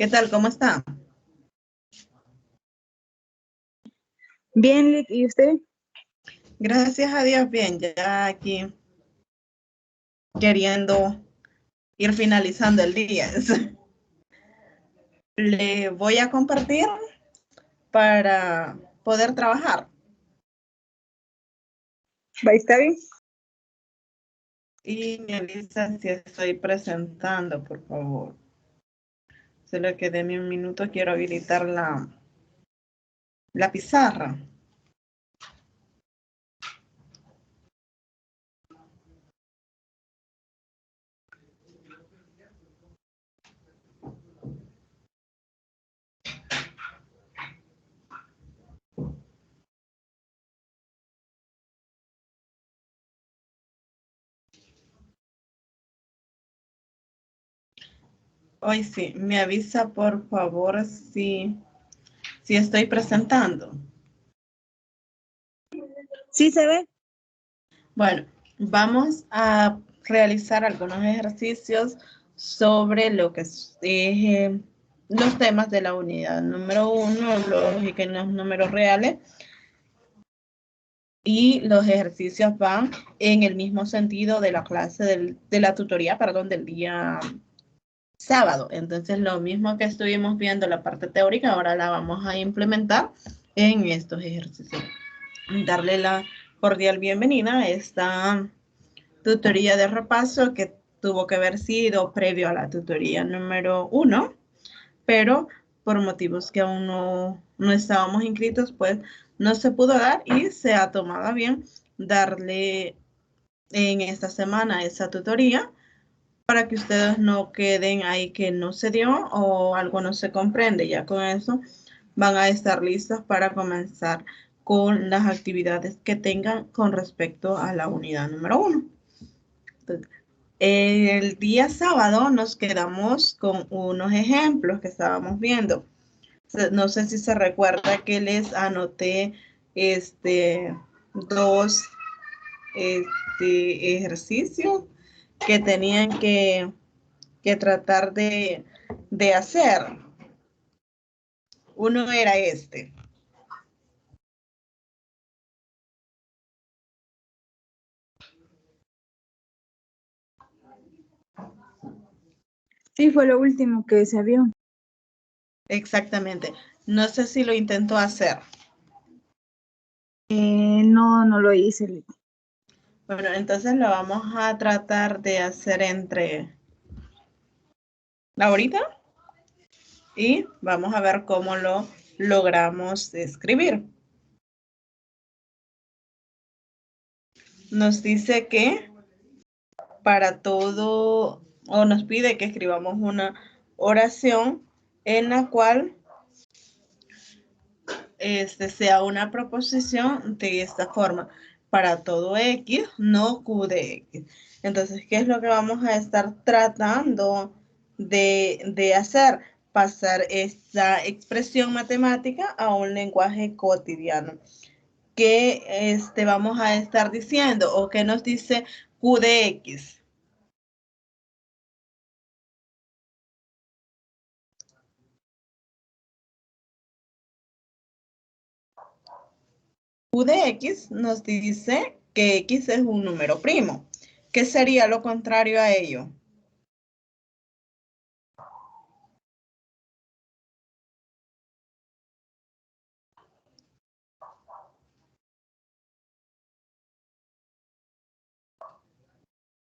¿Qué tal? ¿Cómo está? Bien, Lick, ¿y usted? Gracias a Dios, bien, ya aquí queriendo ir finalizando el día. Le voy a compartir para poder trabajar. ¿Va, está bien? Y me avisa si estoy presentando, por favor. Solo que deme un minuto, quiero habilitar la pizarra. Hoy sí, me avisa por favor si estoy presentando. ¿Sí se ve? Bueno, vamos a realizar algunos ejercicios sobre lo que es los temas de la unidad número 1, lógica en los números reales. Y los ejercicios van en el mismo sentido de la clase de la tutoría, perdón, del día sábado. Entonces, lo mismo que estuvimos viendo la parte teórica, ahora la vamos a implementar en estos ejercicios. Darle la cordial bienvenida a esta tutoría de repaso que tuvo que haber sido previo a la tutoría número 1, pero por motivos que aún no estábamos inscritos, pues no se pudo dar y se ha tomado bien darle en esta semana esa tutoría para que ustedes no queden ahí que no se dio o algo no se comprende. Ya con eso van a estar listos para comenzar con las actividades que tengan con respecto a la unidad número 1. El día sábado nos quedamos con unos ejemplos que estábamos viendo. No sé si se recuerda que les anoté dos ejercicios que tenían que tratar de hacer. Uno era este. Sí, fue lo último que se vio. Exactamente. No sé si lo intentó hacer. No lo hice, Lick. Bueno, entonces lo vamos a tratar de hacer entre ahorita y vamos a ver cómo lo logramos escribir. Nos dice que para todo, o nos pide que escribamos una oración en la cual sea una proposición de esta forma. Para todo X, no Q de X. Entonces, ¿qué es lo que vamos a estar tratando de hacer? Pasar esta expresión matemática a un lenguaje cotidiano. ¿Qué vamos a estar diciendo? ¿O qué nos dice Q de X? Q de X nos dice que X es un número primo. ¿Qué sería lo contrario a ello?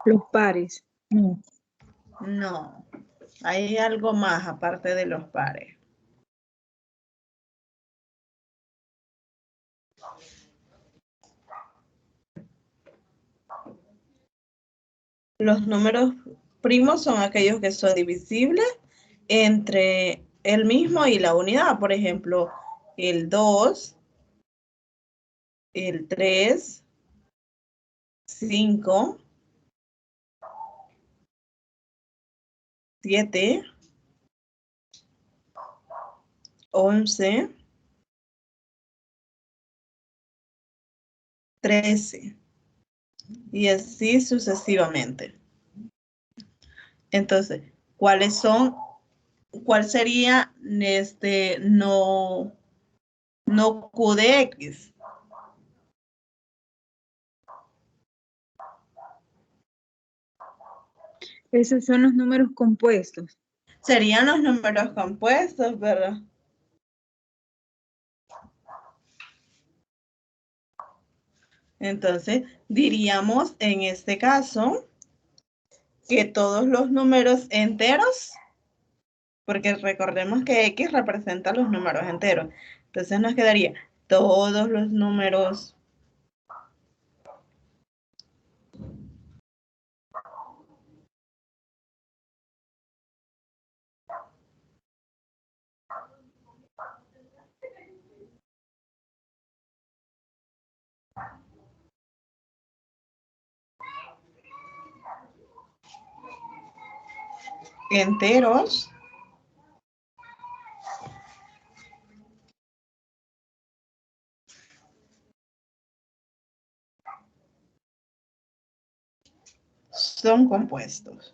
Los pares. No. No, hay algo más aparte de los pares. Los números primos son aquellos que son divisibles entre el mismo y la unidad. Por ejemplo, el 2, el 3, 5, 7, 11, 13 y así sucesivamente. Entonces, ¿cuáles son ¿cuál sería no Q de X? Esos son los números compuestos. Serían los números compuestos, ¿verdad? Entonces, diríamos en este caso que todos los números enteros, porque recordemos que X representa los números enteros, entonces nos quedaría todos los números enteros son compuestos.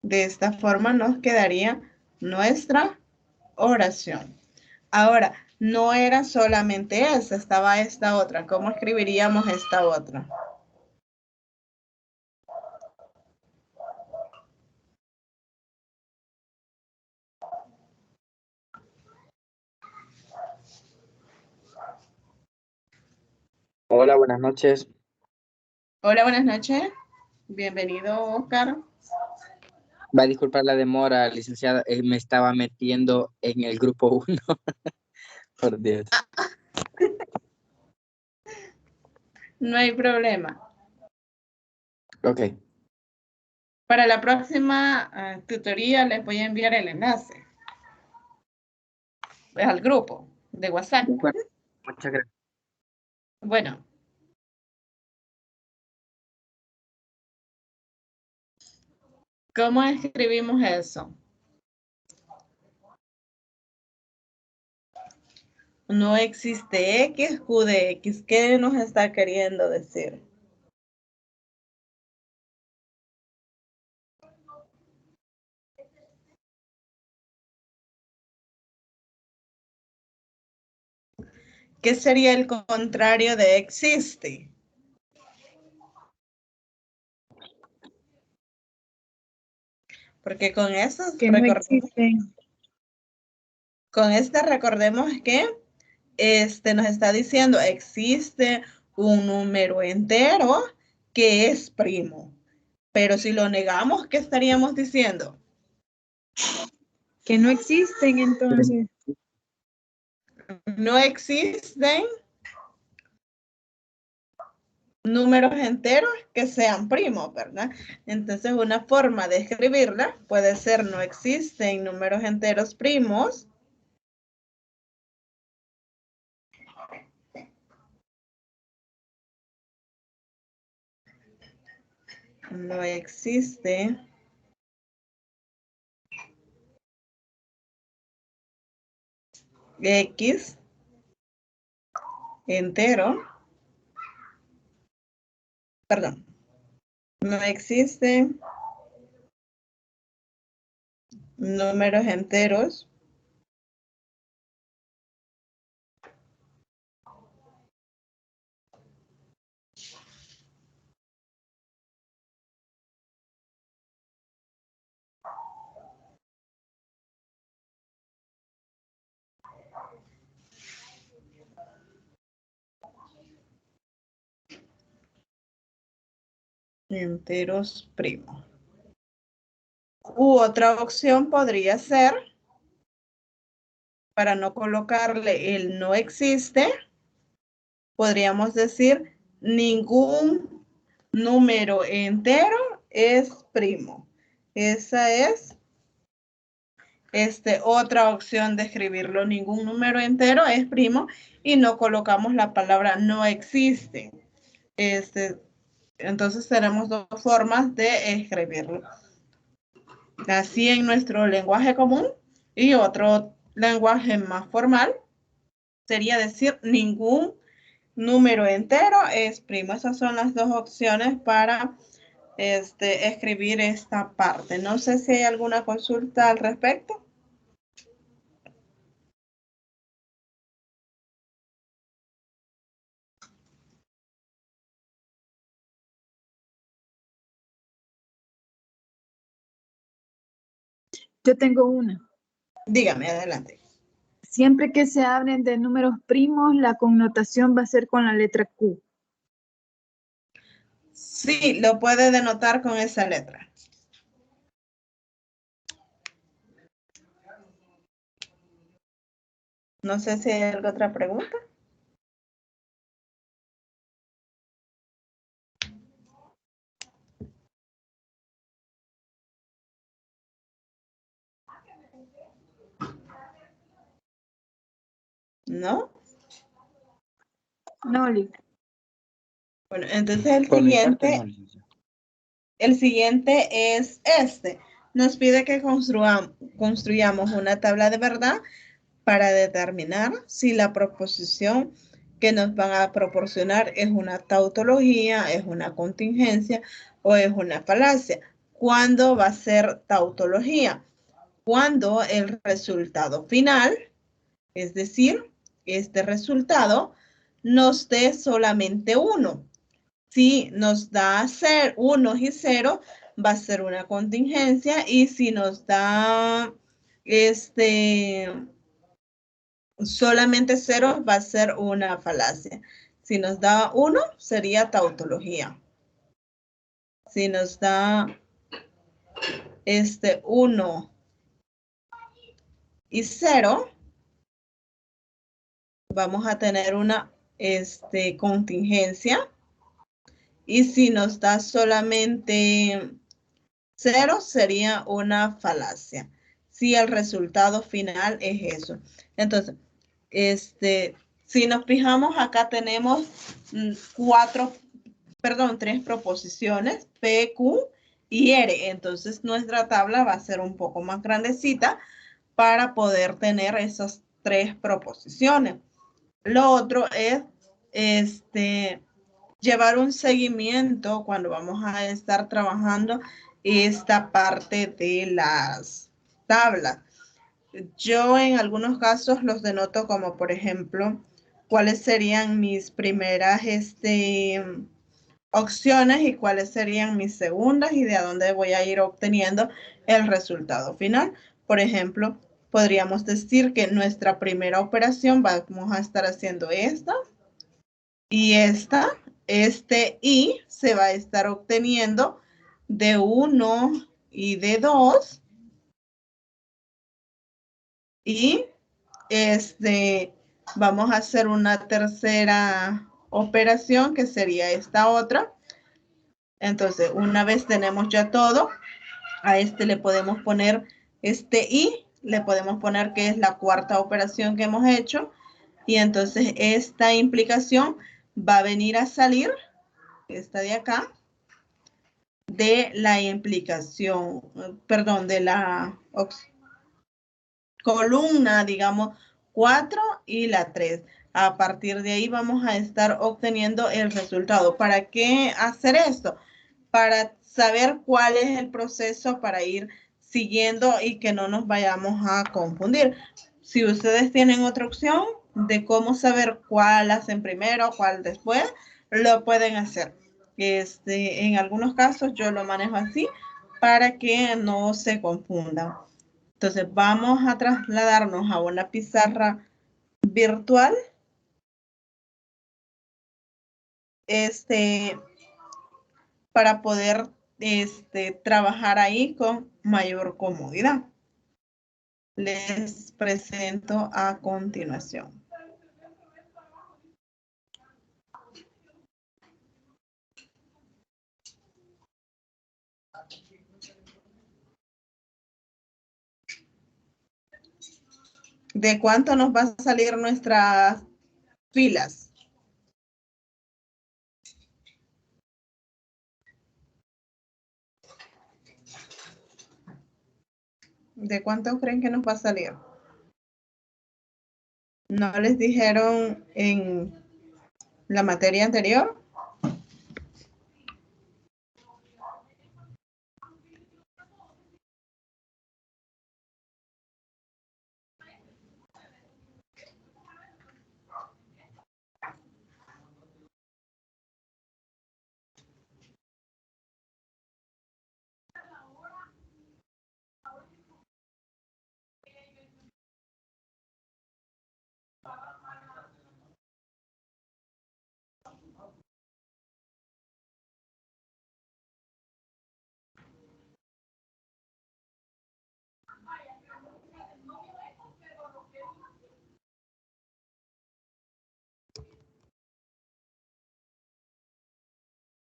De esta forma nos quedaría nuestra oración. Ahora, no era solamente esa, estaba esta otra. ¿Cómo escribiríamos esta otra? Hola, buenas noches. Hola, buenas noches. Bienvenido, Oscar. Va a disculpar la demora, licenciada. Me estaba metiendo en el grupo 1. Por Dios. No hay problema. Ok. Para la próxima tutoría les voy a enviar el enlace al grupo de WhatsApp. De acuerdo. Muchas gracias. Bueno. ¿Cómo escribimos eso? No existe X, Q de X. ¿Qué nos está queriendo decir? ¿Qué sería el contrario de existe? Porque con eso Que no existen. Con este recordemos que nos está diciendo existe un número entero que es primo. Pero si lo negamos, ¿qué estaríamos diciendo? Que no existen, entonces. No existen números enteros que sean primos, ¿verdad? Entonces, una forma de escribirla puede ser no existen números enteros primos. No existe X entero. Perdón. No existen números enteros enteros primos. U otra opción podría ser, para no colocarle el no existe, podríamos decir ningún número entero es primo. Esa es otra opción de escribirlo. Ningún número entero es primo y no colocamos la palabra no existe. Entonces tenemos dos formas de escribirlo. Así en nuestro lenguaje común. Y otro lenguaje más formal sería decir ningún número entero es primo. Esas son las dos opciones para escribir esta parte. No sé si hay alguna consulta al respecto. Yo tengo una. Dígame, adelante. Siempre que se hablen de números primos, la connotación va a ser con la letra Q. Sí, lo puede denotar con esa letra. No sé si hay alguna otra pregunta. ¿No? No, Lic. Bueno, entonces Por mi parte, no, licenciado. el siguiente es este. Nos pide que construyamos una tabla de verdad para determinar si la proposición que nos van a proporcionar es una tautología, es una contingencia o es una falacia. ¿Cuándo va a ser tautología? Cuando el resultado final, es decir, este resultado, nos dé solamente uno. Si nos da 1 y 0, va a ser una contingencia, y si nos da solamente 0, va a ser una falacia. Si nos da 1, sería tautología. Si nos da 1 y 0, vamos a tener una contingencia. Y si nos da solamente 0, sería una falacia. Si el resultado final es eso. Entonces, si nos fijamos, acá tenemos 3 proposiciones, P, Q y R. Entonces, nuestra tabla va a ser un poco más grandecita para poder tener esas 3 proposiciones. Lo otro es llevar un seguimiento cuando vamos a estar trabajando esta parte de las tablas. Yo en algunos casos los denoto como, por ejemplo, cuáles serían mis primeras opciones y cuáles serían mis segundas y de a dónde voy a ir obteniendo el resultado final. Por ejemplo, podríamos decir que nuestra primera operación vamos a estar haciendo esta y esta. Y se va a estar obteniendo de 1 y de 2. Y vamos a hacer una tercera operación que sería esta otra. Entonces, una vez tenemos ya todo, a le podemos poner y, le podemos poner que es la cuarta operación que hemos hecho. Y entonces esta implicación va a venir a salir, esta de acá, de la implicación, perdón, de la columna, digamos, 4 y la 3. A partir de ahí vamos a estar obteniendo el resultado. ¿Para qué hacer esto? Para saber cuál es el proceso para ir siguiendo y que no nos vayamos a confundir. Si ustedes tienen otra opción de cómo saber cuál hacen primero, cuál después, lo pueden hacer. En algunos casos yo lo manejo así para que no se confundan. Entonces vamos a trasladarnos a una pizarra virtual. Para poder trabajar ahí con mayor comodidad. Les presento a continuación. ¿De cuánto nos va a salir nuestras filas? ¿De cuánto creen que nos va a salir? ¿No les dijeron en la materia anterior?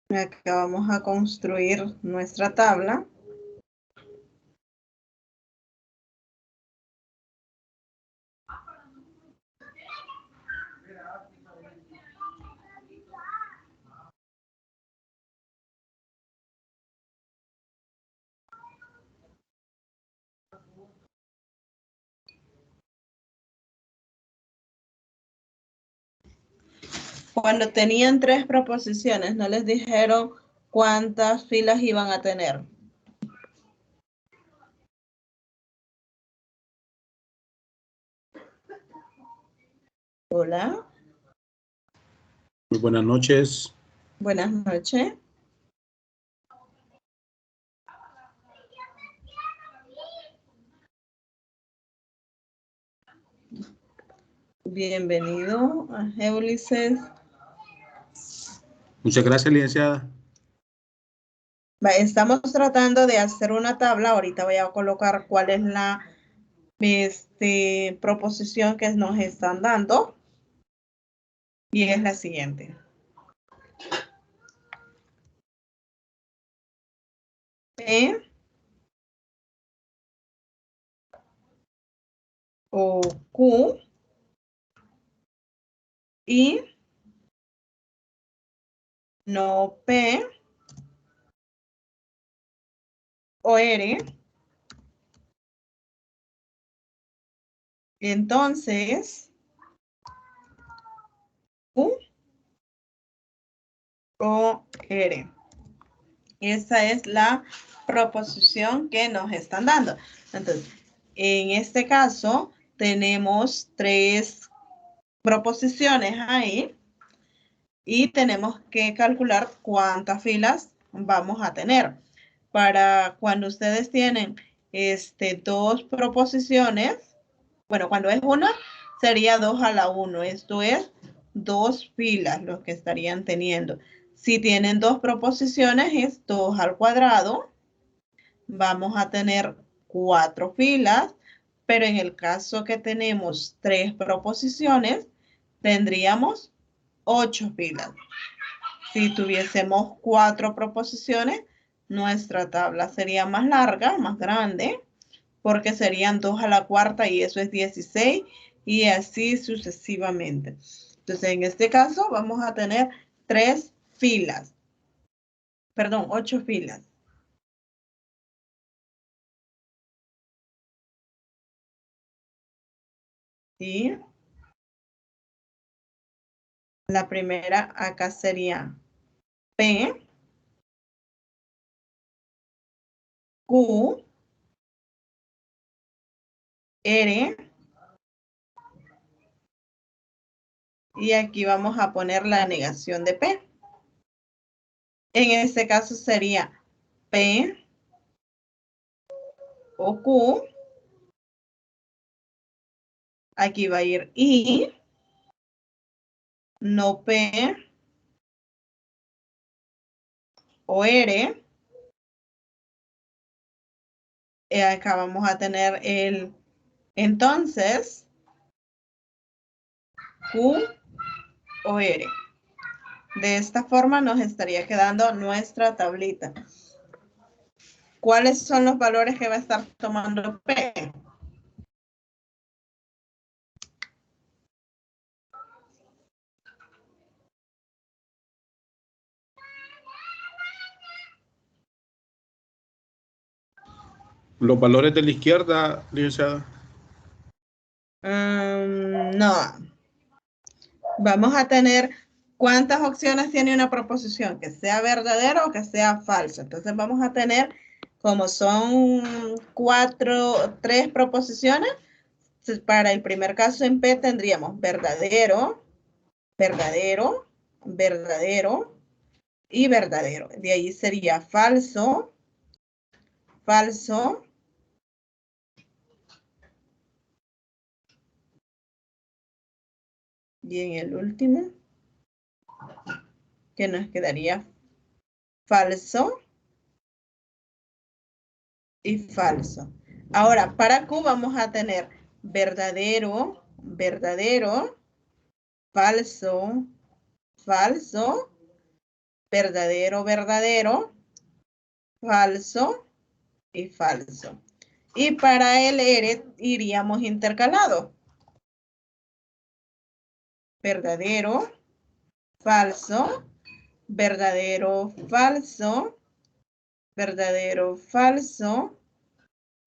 Acá vamos a construir nuestra tabla. Cuando tenían 3 proposiciones, ¿no les dijeron cuántas filas iban a tener? Hola. Muy buenas noches. Buenas noches. Bienvenido a Ulises. Muchas gracias, licenciada. Estamos tratando de hacer una tabla. Ahorita voy a colocar cuál es la proposición que nos están dando. Y es la siguiente. P o Q y no P o R. Entonces, Q o R. Esa es la proposición que nos están dando. Entonces, en este caso, tenemos 3 proposiciones ahí y tenemos que calcular cuántas filas vamos a tener. Para cuando ustedes tienen 2 proposiciones, bueno, cuando es una, sería 2 a la 1. Esto es 2 filas los que estarían teniendo. Si tienen 2 proposiciones, es 2 al cuadrado. Vamos a tener 4 filas, pero en el caso que tenemos 3 proposiciones, tendríamos 8 filas. Si tuviésemos 4 proposiciones, nuestra tabla sería más larga, más grande, porque serían 2 a la cuarta y eso es 16 y así sucesivamente. Entonces, en este caso vamos a tener 3 filas. Perdón, 8 filas. Y la primera acá sería P, Q, R, y aquí vamos a poner la negación de P. En este caso sería P o Q. Aquí va a ir I, no P o R. Acá vamos a tener el entonces Q o R. De esta forma nos estaría quedando nuestra tablita. ¿Cuáles son los valores que va a estar tomando P? Los valores de la izquierda, licenciada. No. Vamos a tener cuántas opciones tiene una proposición, que sea verdadero o que sea falso. Entonces vamos a tener, como son tres proposiciones, para el primer caso en P tendríamos verdadero, verdadero, verdadero y verdadero. De ahí sería falso, falso. Y en el último, que nos quedaría falso y falso. Ahora, para Q vamos a tener verdadero, verdadero, falso, falso, verdadero, verdadero, falso y falso. Y para el R iríamos intercalado. Verdadero, falso, verdadero, falso, verdadero, falso,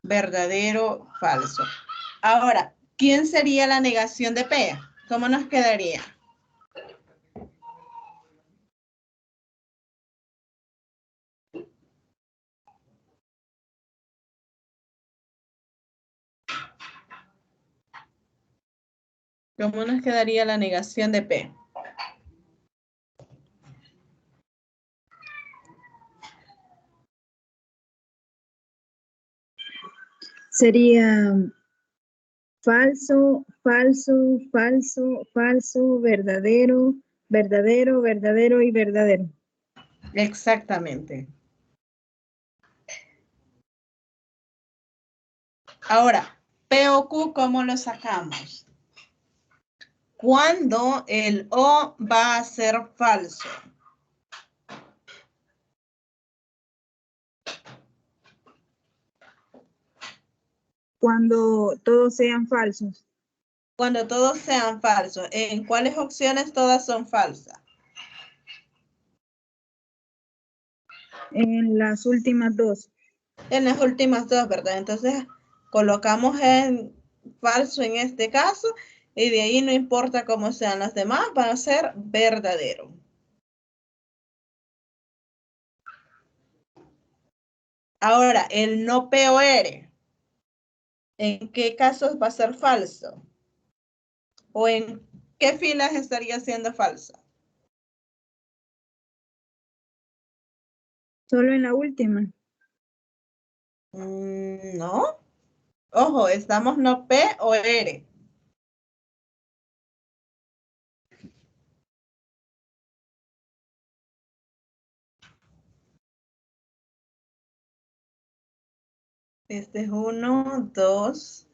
verdadero, falso. Ahora, ¿quién sería la negación de P? ¿Cómo nos quedaría? ¿Cómo nos quedaría la negación de P? Sería falso, falso, falso, falso, verdadero, verdadero, verdadero y verdadero. Exactamente. Ahora, P o Q, ¿cómo lo sacamos? ¿Cuándo el O va a ser falso? Cuando todos sean falsos. Cuando todos sean falsos. ¿En cuáles opciones todas son falsas? En las últimas dos. En las últimas dos, ¿verdad? Entonces, colocamos en falso en este caso y de ahí no importa cómo sean las demás, van a ser verdadero. Ahora, el no POR, ¿en qué casos va a ser falso? ¿O en qué filas estaría siendo falsa? Solo en la última. No. Ojo, estamos no P o R. Este es 1, 2,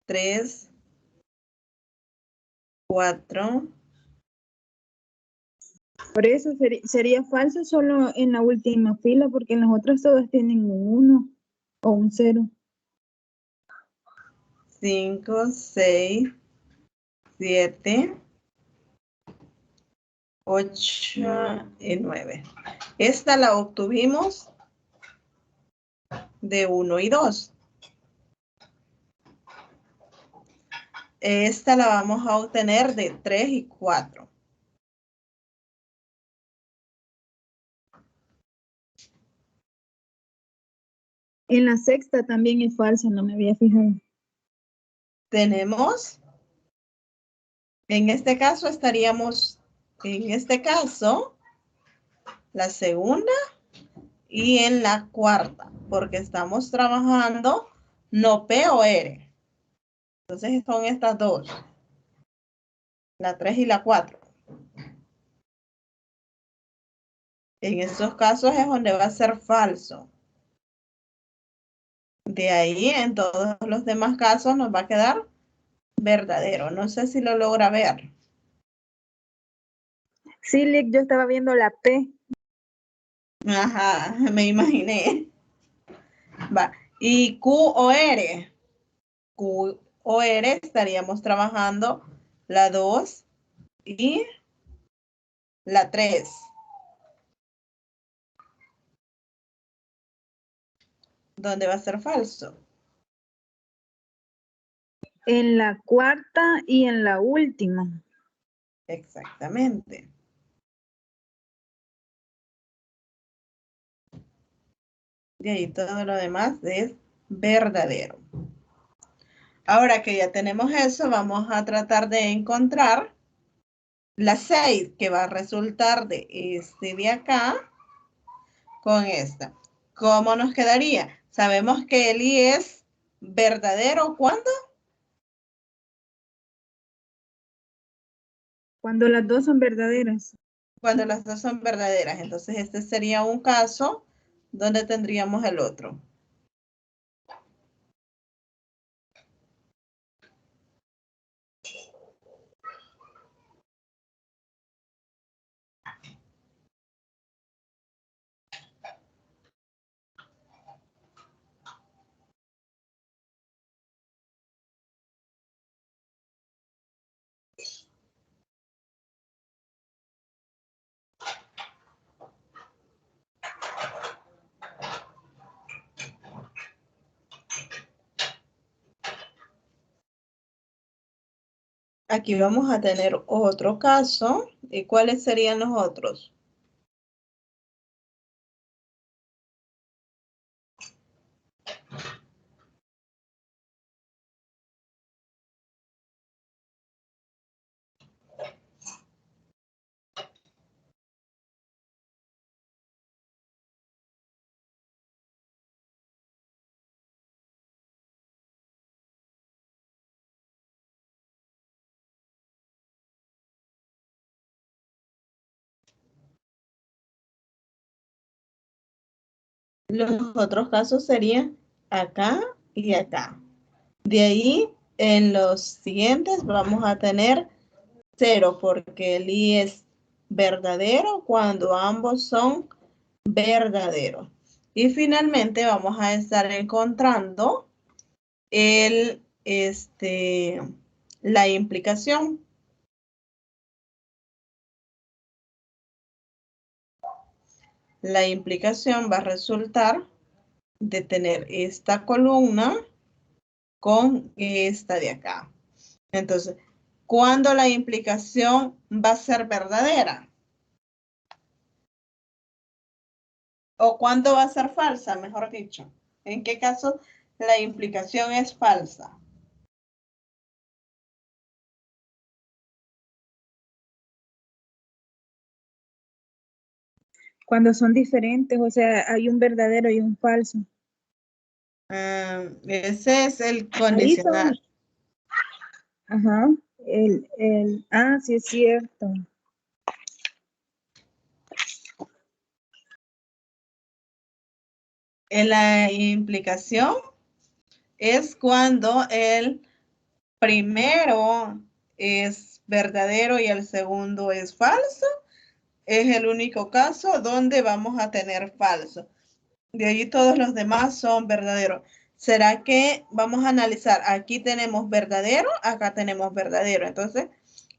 3, 4. Por eso sería falso solo en la última fila, porque en las otras todas tienen un 1 o un 0. 5, 6, 7, 8 y 9. Esta la obtuvimos de 1 y 2. Esta la vamos a obtener de 3 y 4. En la sexta también es falsa, no me había fijado. Tenemos, en este caso estaríamos, en este caso, la segunda y en la cuarta, porque estamos trabajando no P o R. Entonces son estas dos, la 3 y la 4. En estos casos es donde va a ser falso. De ahí, en todos los demás casos, nos va a quedar verdadero. No sé si lo logra ver. Sí, Lick, yo estaba viendo la P. Ajá, me imaginé. Va. Y Q o R. Q o R estaríamos trabajando la 2 y la 3. ¿Dónde va a ser falso? En la cuarta y en la última. Exactamente. De ahí todo lo demás es verdadero. Ahora que ya tenemos eso, vamos a tratar de encontrar la 6 que va a resultar de este de acá con esta. ¿Cómo nos quedaría? Sabemos que el I es verdadero. ¿Cuándo? Cuando las dos son verdaderas. Cuando las dos son verdaderas. Entonces este sería un caso donde tendríamos el otro. Aquí vamos a tener otro caso. ¿Y cuáles serían los otros? Los otros casos serían acá y acá. De ahí, en los siguientes vamos a tener 0 porque el I es verdadero cuando ambos son verdaderos. Y finalmente vamos a estar encontrando la implicación. La implicación va a resultar de tener esta columna con esta de acá. Entonces, ¿cuándo la implicación va a ser verdadera? ¿O cuándo va a ser falsa, mejor dicho? ¿En qué caso la implicación es falsa? Cuando son diferentes, o sea, hay un verdadero y un falso. Ese es el Ahí son, condicional. ajá, sí es cierto. En la implicación es cuando el primero es verdadero y el segundo es falso. Es el único caso donde vamos a tener falso. De ahí todos los demás son verdaderos. ¿Será que vamos a analizar? Aquí tenemos verdadero, acá tenemos verdadero. Entonces,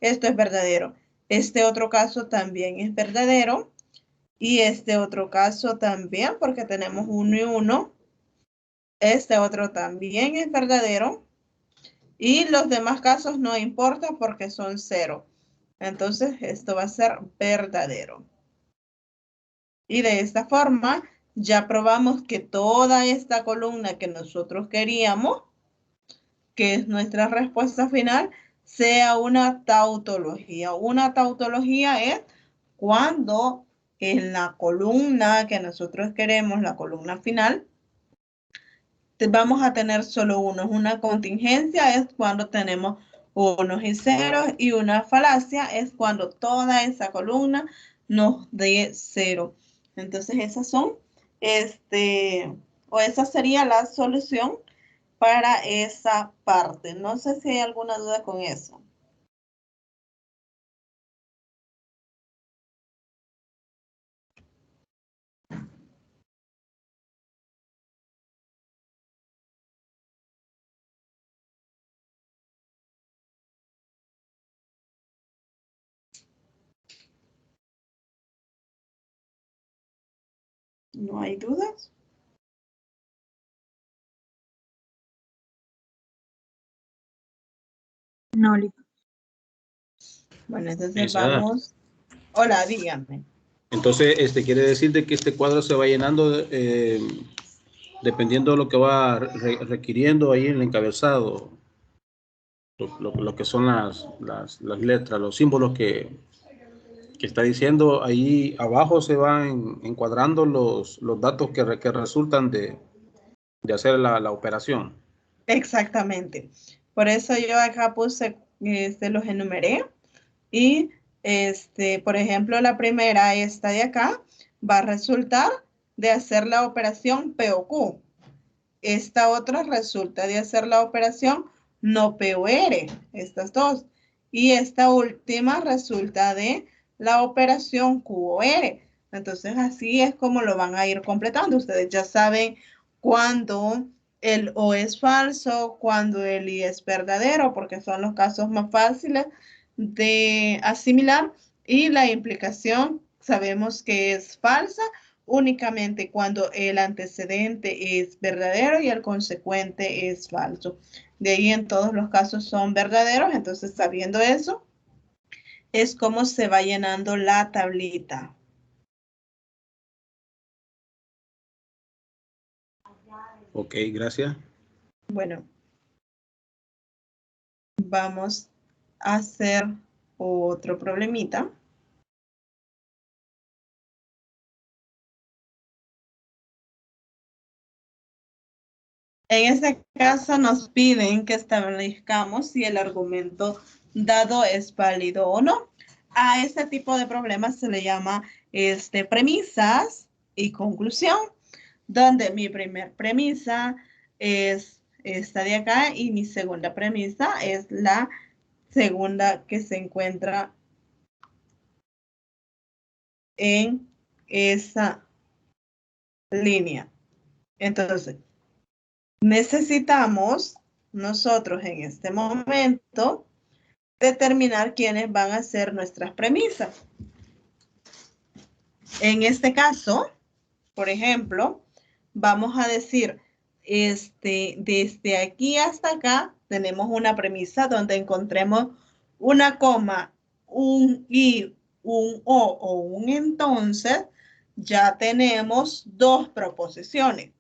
esto es verdadero. Este otro caso también es verdadero. Y este otro caso también, porque tenemos 1 y 1. Este otro también es verdadero. Y los demás casos no importa porque son 0. Entonces, esto va a ser verdadero. Y de esta forma ya probamos que toda esta columna que nosotros queríamos, que es nuestra respuesta final, sea una tautología. Una tautología es cuando en la columna que nosotros queremos, la columna final, vamos a tener solo unos. Una contingencia es cuando tenemos unos y ceros, y una falacia es cuando toda esa columna nos dé 0. Entonces esas son, o esa sería la solución para esa parte. No sé si hay alguna duda con eso. ¿No hay dudas? No, listo. Bueno, entonces Licenciada. vamos. Hola, dígame. Entonces, quiere decir de que este cuadro se va llenando dependiendo de lo que va requiriendo ahí en el encabezado, lo que son las letras, los símbolos que está diciendo ahí abajo se van encuadrando los datos que resultan de hacer la operación. Exactamente. Por eso yo acá puse, los enumeré. Y, por ejemplo, la primera, esta de acá, va a resultar de hacer la operación P o Q. Esta otra resulta de hacer la operación no P o R, estas dos. Y esta última resulta de la operación Q o R. Entonces, así es como lo van a ir completando. Ustedes ya saben cuándo el O es falso, cuándo el I es verdadero, porque son los casos más fáciles de asimilar. Y la implicación sabemos que es falsa únicamente cuando el antecedente es verdadero y el consecuente es falso. De ahí en todos los casos son verdaderos, entonces sabiendo eso, es como se va llenando la tablita. Ok, gracias. Bueno, vamos a hacer otro problemita. En este caso nos piden que establezcamos si el argumento dado es válido o no. A este tipo de problemas se le llama premisas y conclusión, donde mi primer premisa es esta de acá y mi segunda premisa es la segunda que se encuentra en esa línea. Entonces, necesitamos nosotros en este momento determinar quiénes van a ser nuestras premisas. En este caso, por ejemplo, vamos a decir, desde aquí hasta acá tenemos una premisa donde encontremos una coma, un y, un o un entonces, ya tenemos dos proposiciones.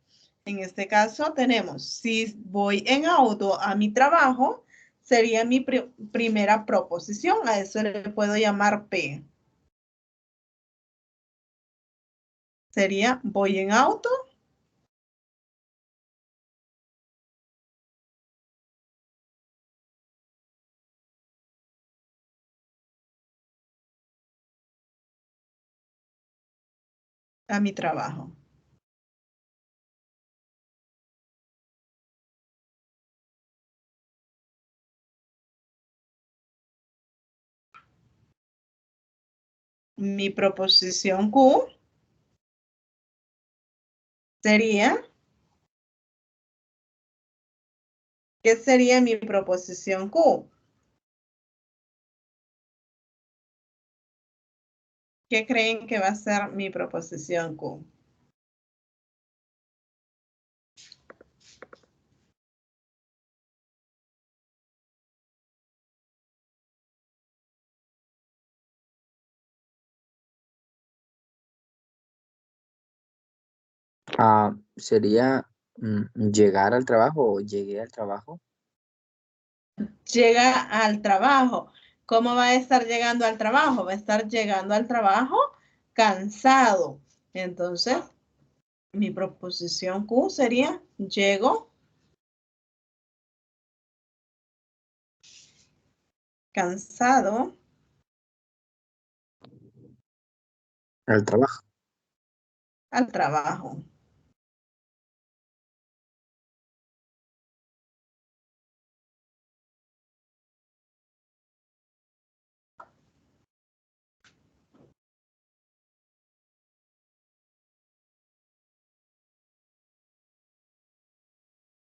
En este caso tenemos, si voy en auto a mi trabajo, sería mi primera proposición. A eso le puedo llamar P. Sería, voy en auto a mi trabajo. Mi proposición Q sería, ¿qué sería mi proposición Q? ¿Qué creen que va a ser mi proposición Q? Sería llegar al trabajo o llegué al trabajo. Llega al trabajo. ¿Cómo va a estar llegando al trabajo? Va a estar llegando al trabajo cansado. Entonces, mi proposición Q sería, llego cansado Al trabajo. al trabajo.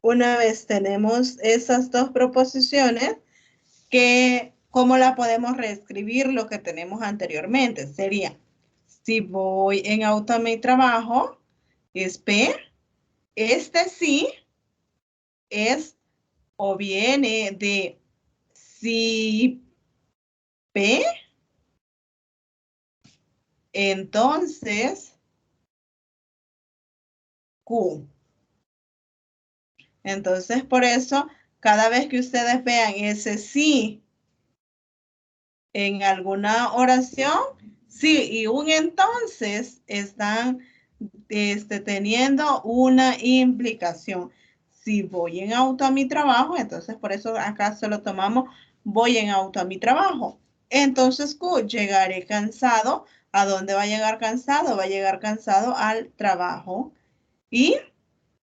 Una vez tenemos esas dos proposiciones, ¿cómo la podemos reescribir lo que tenemos anteriormente? Sería, si voy en auto a mi trabajo, es P, sí es o viene de Si P, entonces Q. Entonces, por eso, cada vez que ustedes vean ese sí en alguna oración, sí y un entonces están teniendo una implicación. Si voy en auto a mi trabajo, entonces por eso acá solo tomamos voy en auto a mi trabajo. Entonces Q, llegaré cansado. ¿A dónde va a llegar cansado? Va a llegar cansado al trabajo. Y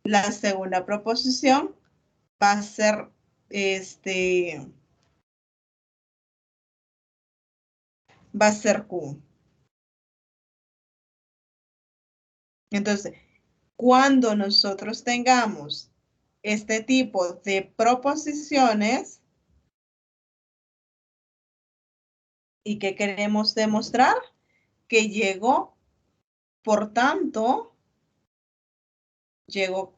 la segunda proposición va a ser va a ser Q. Entonces, cuando nosotros tengamos este tipo de proposiciones y que queremos demostrar que llegó, por tanto, yo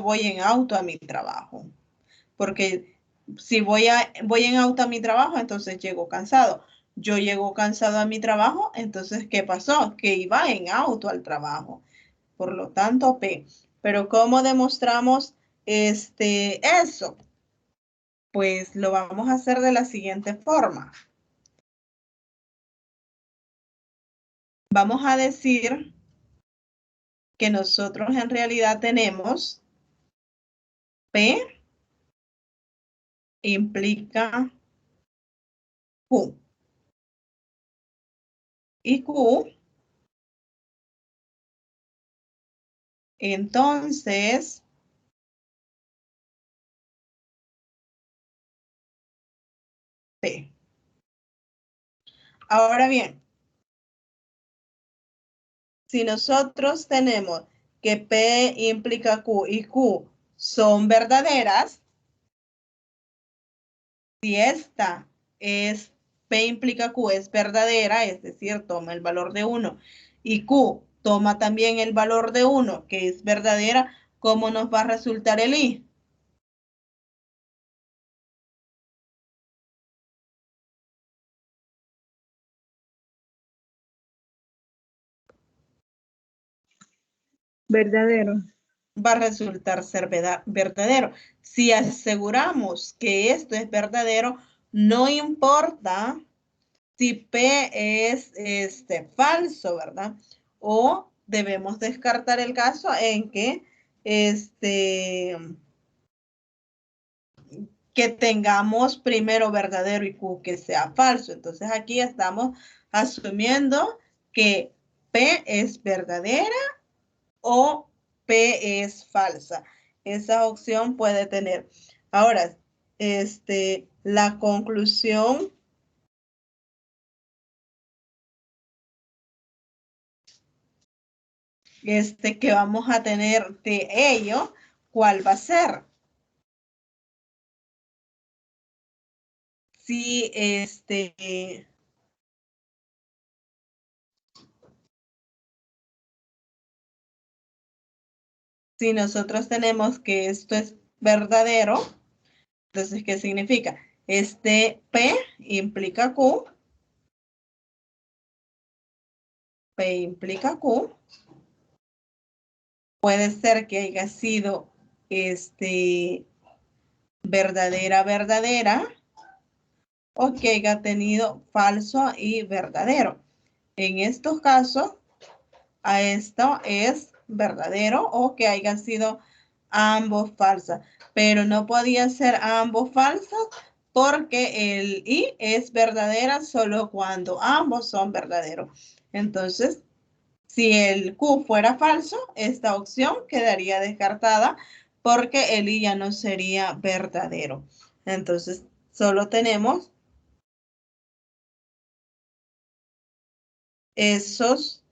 voy en auto a mi trabajo. Porque si voy en auto a mi trabajo, entonces llego cansado. Yo llego cansado a mi trabajo, entonces, ¿qué pasó? Que iba en auto al trabajo. Por lo tanto, P. Pero ¿cómo demostramos eso? Pues lo vamos a hacer de la siguiente forma. Vamos a decir que nosotros en realidad tenemos P implica Q. Y Q, entonces, P. Ahora bien, si nosotros tenemos que P implica Q y Q son verdaderas, si esta es P implica Q es verdadera, es decir, toma el valor de 1, y Q toma también el valor de 1, que es verdadera, ¿cómo nos va a resultar el I? Verdadero. Va a resultar ser verdadero. Si aseguramos que esto es verdadero, no importa si P es falso, ¿verdad? O debemos descartar el caso en que que tengamos primero verdadero y Q que sea falso. Entonces aquí estamos asumiendo que P es verdadera o P es falsa. Esa opción puede tener. Ahora, la conclusión que vamos a tener de ello, ¿cuál va a ser? Si si nosotros tenemos que esto es verdadero, entonces, ¿qué significa? P implica Q. P implica Q. Puede ser que haya sido verdadera, o que haya tenido falso y verdadero. En estos casos, a esto es verdadero o que hayan sido ambos falsas, pero no podía ser ambos falsos porque el I es verdadera solo cuando ambos son verdaderos. Entonces, si el Q fuera falso, esta opción quedaría descartada porque el I ya no sería verdadero. Entonces, solo tenemos esos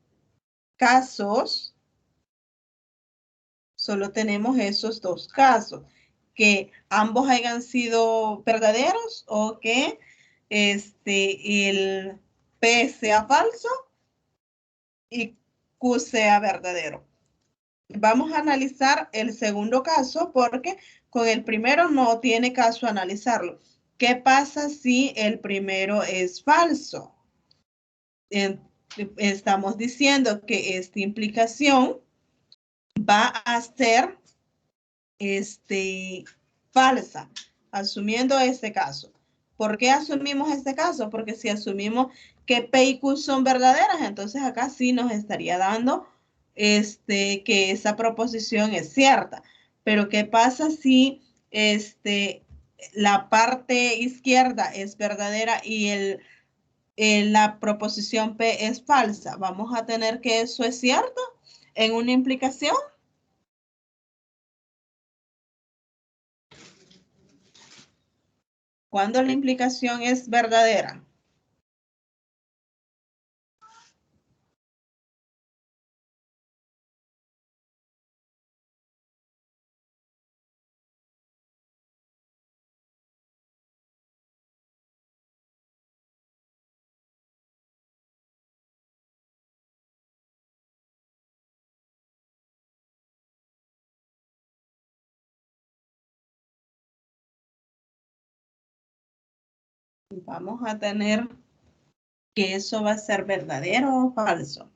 casos, solo tenemos esos dos casos, que ambos hayan sido verdaderos o que el P sea falso y Q sea verdadero. Vamos a analizar el segundo caso porque con el primero no tiene caso analizarlo. ¿qué pasa si el primero es falso? Estamos diciendo que esta implicación va a ser falsa, asumiendo este caso. ¿Por qué asumimos este caso? Porque si asumimos que P y Q son verdaderas, entonces acá sí nos estaría dando que esa proposición es cierta. Pero ¿qué pasa si la parte izquierda es verdadera y la proposición P es falsa? Vamos a tener que eso es cierto en una implicación. Cuando la implicación es verdadera. Vamos a tener que eso va a ser verdadero o falso.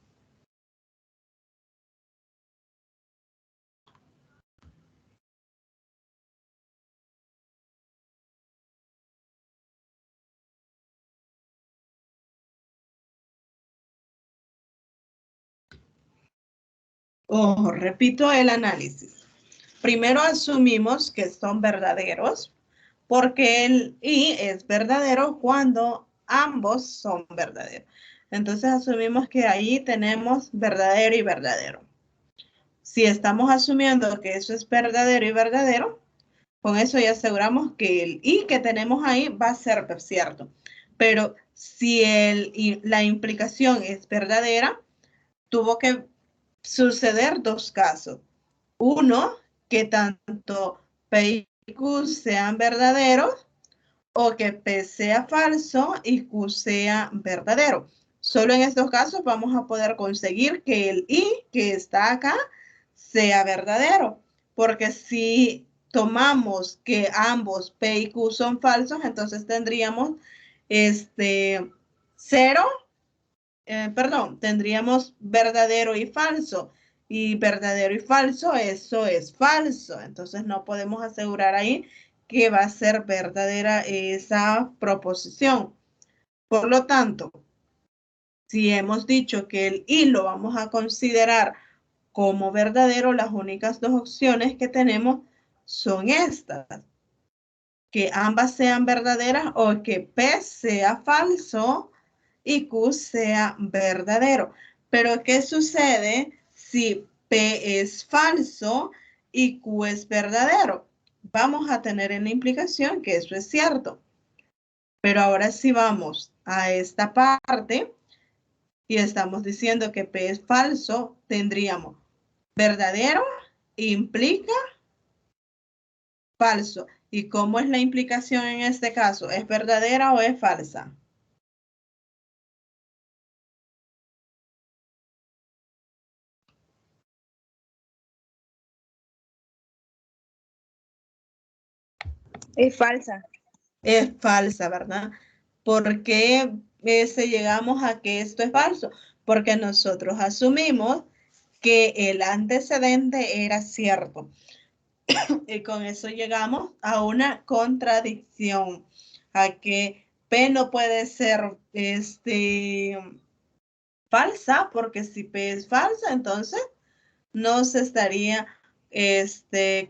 Ojo, repito el análisis. Primero asumimos que son verdaderos porque el y es verdadero cuando ambos son verdaderos. Entonces asumimos que ahí tenemos verdadero y verdadero. Si estamos asumiendo que eso es verdadero y verdadero, con eso ya aseguramos que el y que tenemos ahí va a ser cierto. Pero si la implicación es verdadera, tuvo que suceder dos casos. Uno, que tanto P y Q sean verdaderos o que P sea falso y Q sea verdadero. Solo en estos casos vamos a poder conseguir que el y que está acá sea verdadero. Porque si tomamos que ambos P y Q son falsos, entonces tendríamos cero, tendríamos verdadero y falso. Y verdadero y falso, eso es falso. Entonces no podemos asegurar ahí que va a ser verdadera esa proposición. Por lo tanto, si hemos dicho que el y lo vamos a considerar como verdadero, las únicas dos opciones que tenemos son estas. Que ambas sean verdaderas o que P sea falso y Q sea verdadero. Pero ¿qué sucede si P es falso y Q es verdadero? Vamos a tener en la implicación que eso es cierto. Pero ahora si vamos a esta parte y estamos diciendo que P es falso, tendríamos verdadero implica falso. ¿Y cómo es la implicación en este caso? ¿Es verdadera o es falsa? Es falsa. Es falsa, ¿verdad? ¿Por qué llegamos a que esto es falso? Porque nosotros asumimos que el antecedente era cierto. Y con eso llegamos a una contradicción, a que P no puede ser falsa, porque si P es falsa, entonces no se estaría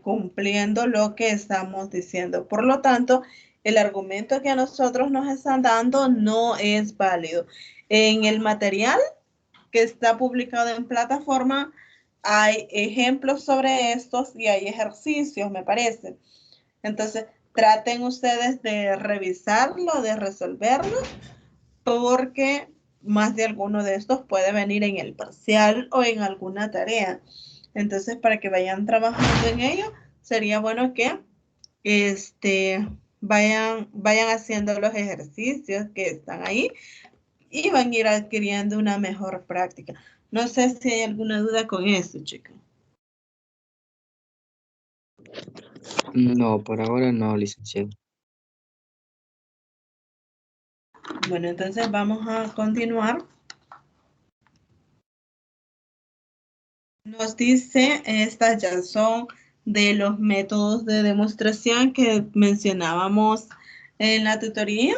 cumpliendo lo que estamos diciendo. Por lo tanto, el argumento que a nosotros nos están dando no es válido. En el material que está publicado en plataforma hay ejemplos sobre estos y hay ejercicios, me parece. Entonces, traten ustedes de revisarlo, de resolverlo, porque más de alguno de estos puede venir en el parcial o en alguna tarea. Entonces, para que vayan trabajando en ello, sería bueno que vayan haciendo los ejercicios que están ahí y van a ir adquiriendo una mejor práctica. No sé si hay alguna duda con eso, chicos. No, por ahora no, licenciado. Bueno, entonces vamos a continuar. Nos dice, estas ya son de los métodos de demostración que mencionábamos en la tutoría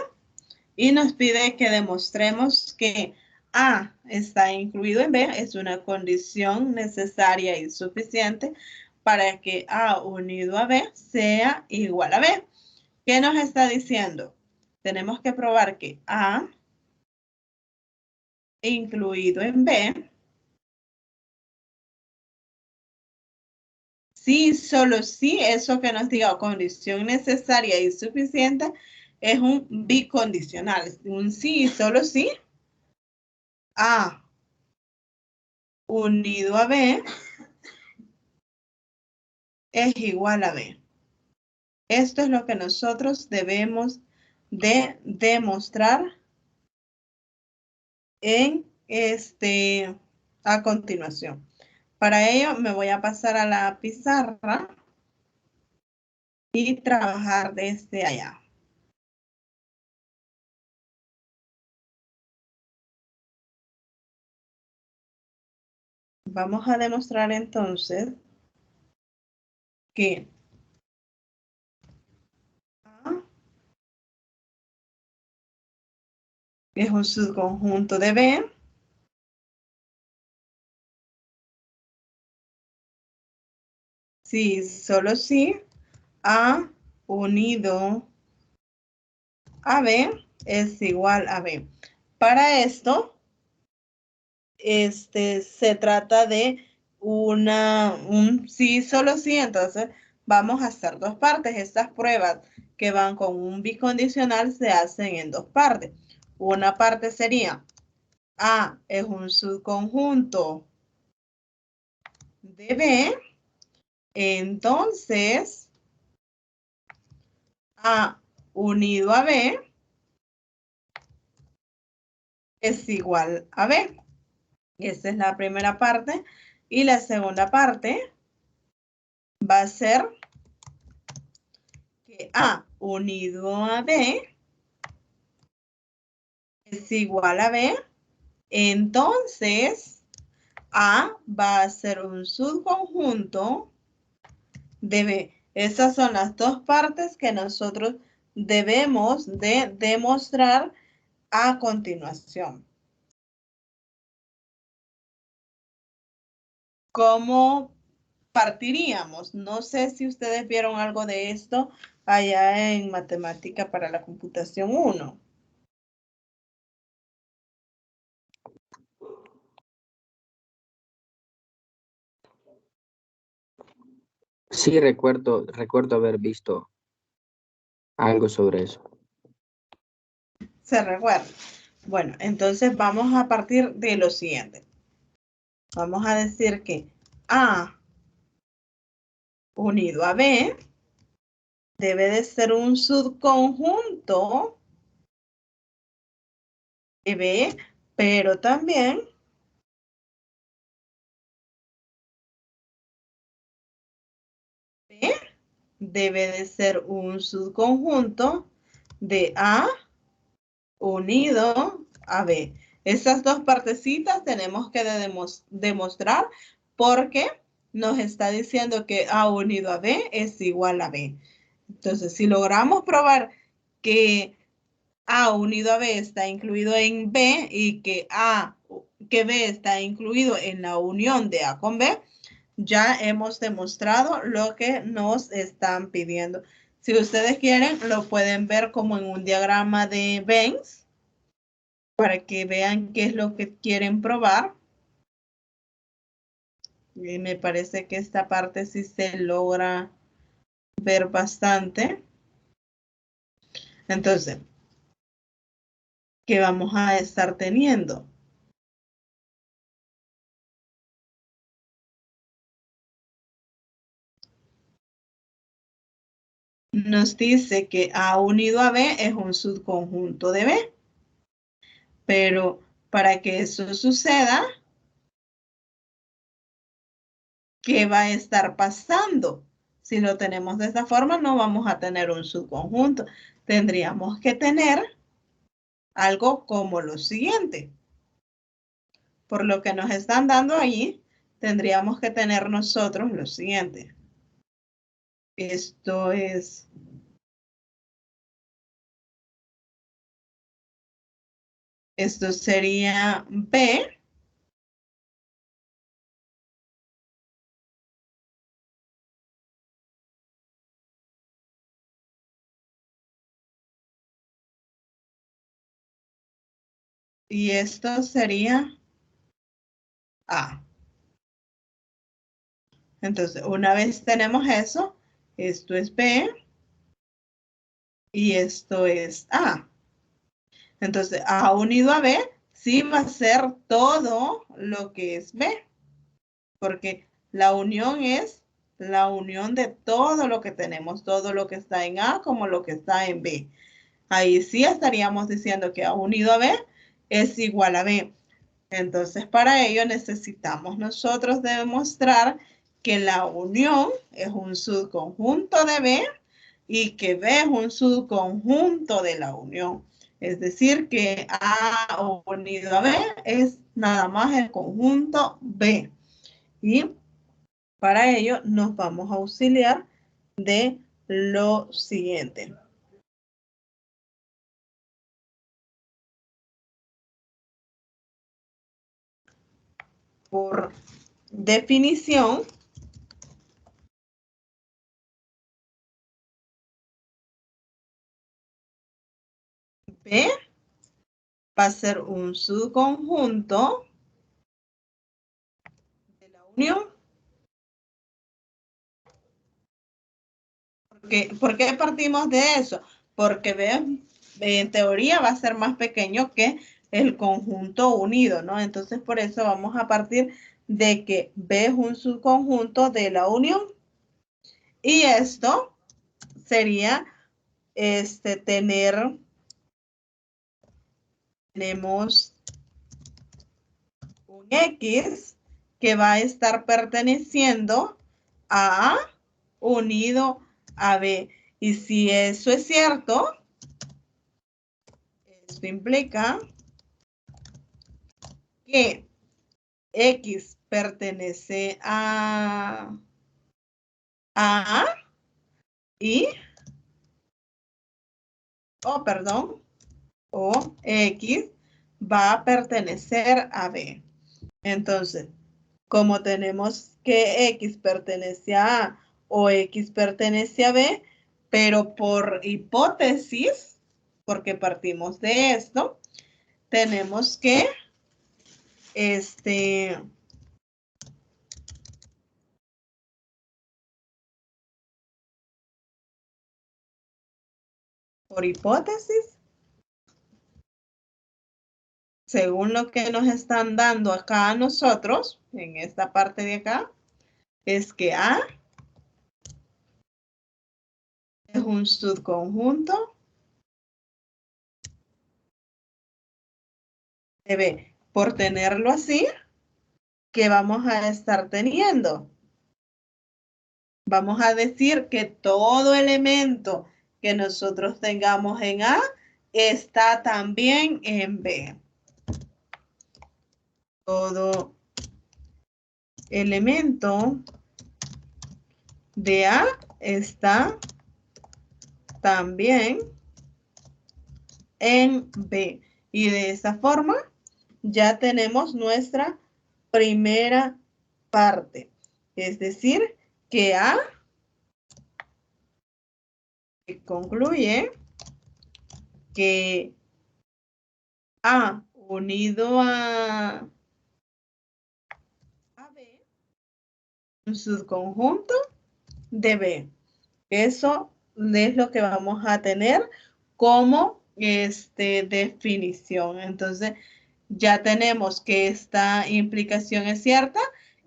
y nos pide que demostremos que A está incluido en B, es una condición necesaria y suficiente para que A unido a B sea igual a B. ¿Qué nos está diciendo? Tenemos que probar que A incluido en B, sí, solo sí, eso que nos diga condición necesaria y suficiente es un bicondicional. Un sí, solo sí. A unido a B es igual a B. Esto es lo que nosotros debemos de demostrar en a continuación. Para ello me voy a pasar a la pizarra y trabajar desde allá. Vamos a demostrar entonces que A es un subconjunto de B si solo si A unido a B es igual a B. Para esto, se trata de un sí, solo sí, entonces vamos a hacer dos partes. Estas pruebas que van con un bicondicional se hacen en dos partes. Una parte sería A es un subconjunto de B, entonces A unido a B es igual a B. Esa es la primera parte. Y la segunda parte va a ser que A unido a B es igual a B. Entonces, A va a ser un subconjunto de B. Esas son las dos partes que nosotros debemos de demostrar a continuación. ¿Cómo partiríamos? No sé si ustedes vieron algo de esto allá en Matemática para la Computación 1. Sí, recuerdo haber visto algo sobre eso. ¿Se recuerda? Bueno, entonces vamos a partir de lo siguiente. Vamos a decir que A unido a B debe de ser un subconjunto de B, pero también B debe de ser un subconjunto de A unido a B. Esas dos partecitas tenemos que demostrar porque nos está diciendo que A unido a B es igual a B. Entonces, si logramos probar que A unido a B está incluido en B y que B está incluido en la unión de A con B, ya hemos demostrado lo que nos están pidiendo. Si ustedes quieren, lo pueden ver como en un diagrama de Venn para que vean qué es lo que quieren probar. Y me parece que esta parte sí se logra ver bastante. Entonces, ¿qué vamos a estar teniendo? Nos dice que A unido a B es un subconjunto de B. Pero para que eso suceda, ¿qué va a estar pasando? Si lo tenemos de esta forma, no vamos a tener un subconjunto. Tendríamos que tener algo como lo siguiente. Por lo que nos están dando ahí, tendríamos que tener nosotros lo siguiente. Esto sería B. Y esto sería A. Entonces, una vez tenemos eso, esto es B y esto es A. Entonces, A unido a B sí va a ser todo lo que es B, porque la unión es la unión de todo lo que tenemos, todo lo que está en A como lo que está en B. Ahí sí estaríamos diciendo que A unido a B es igual a B. Entonces, para ello necesitamos nosotros demostrar que la unión es un subconjunto de B y que B es un subconjunto de la unión. Es decir, que A unido a B es nada más el conjunto B. Y para ello nos vamos a auxiliar de lo siguiente. Por definición, B va a ser un subconjunto de la unión. ¿Por qué partimos de eso? Porque B en teoría va a ser más pequeño que el conjunto unido, ¿no? Entonces por eso vamos a partir de que B es un subconjunto de la unión. Y esto sería tenemos un X que va a estar perteneciendo a A unido a B. Y si eso es cierto, esto implica que X pertenece a A y, o X va a pertenecer a B. Entonces, como tenemos que X pertenece a A o X pertenece a B, pero por hipótesis, porque partimos de esto, tenemos que por hipótesis, según lo que nos están dando acá a nosotros, en esta parte de acá, es que A es un subconjunto de B. Por tenerlo así, ¿qué vamos a estar teniendo? Vamos a decir que todo elemento que nosotros tengamos en A está también en B. Todo elemento de A está también en B. Y de esa forma ya tenemos nuestra primera parte. Es decir, que A concluye que A unido a B, un subconjunto de B. Eso es lo que vamos a tener como definición. Entonces, ya tenemos que esta implicación es cierta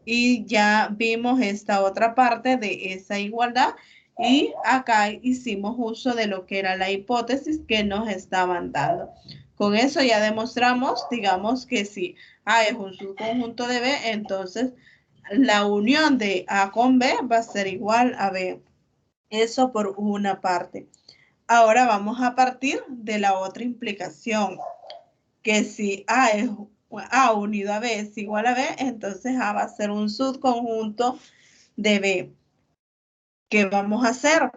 y ya vimos esta otra parte de esa igualdad y acá hicimos uso de lo que era la hipótesis que nos estaban dando. Con eso ya demostramos, digamos que si A es un subconjunto de B, entonces la unión de A con B va a ser igual a B. Eso por una parte. Ahora vamos a partir de la otra implicación. que si A unido a B es igual a B, entonces A va a ser un subconjunto de B. ¿Qué vamos a hacer?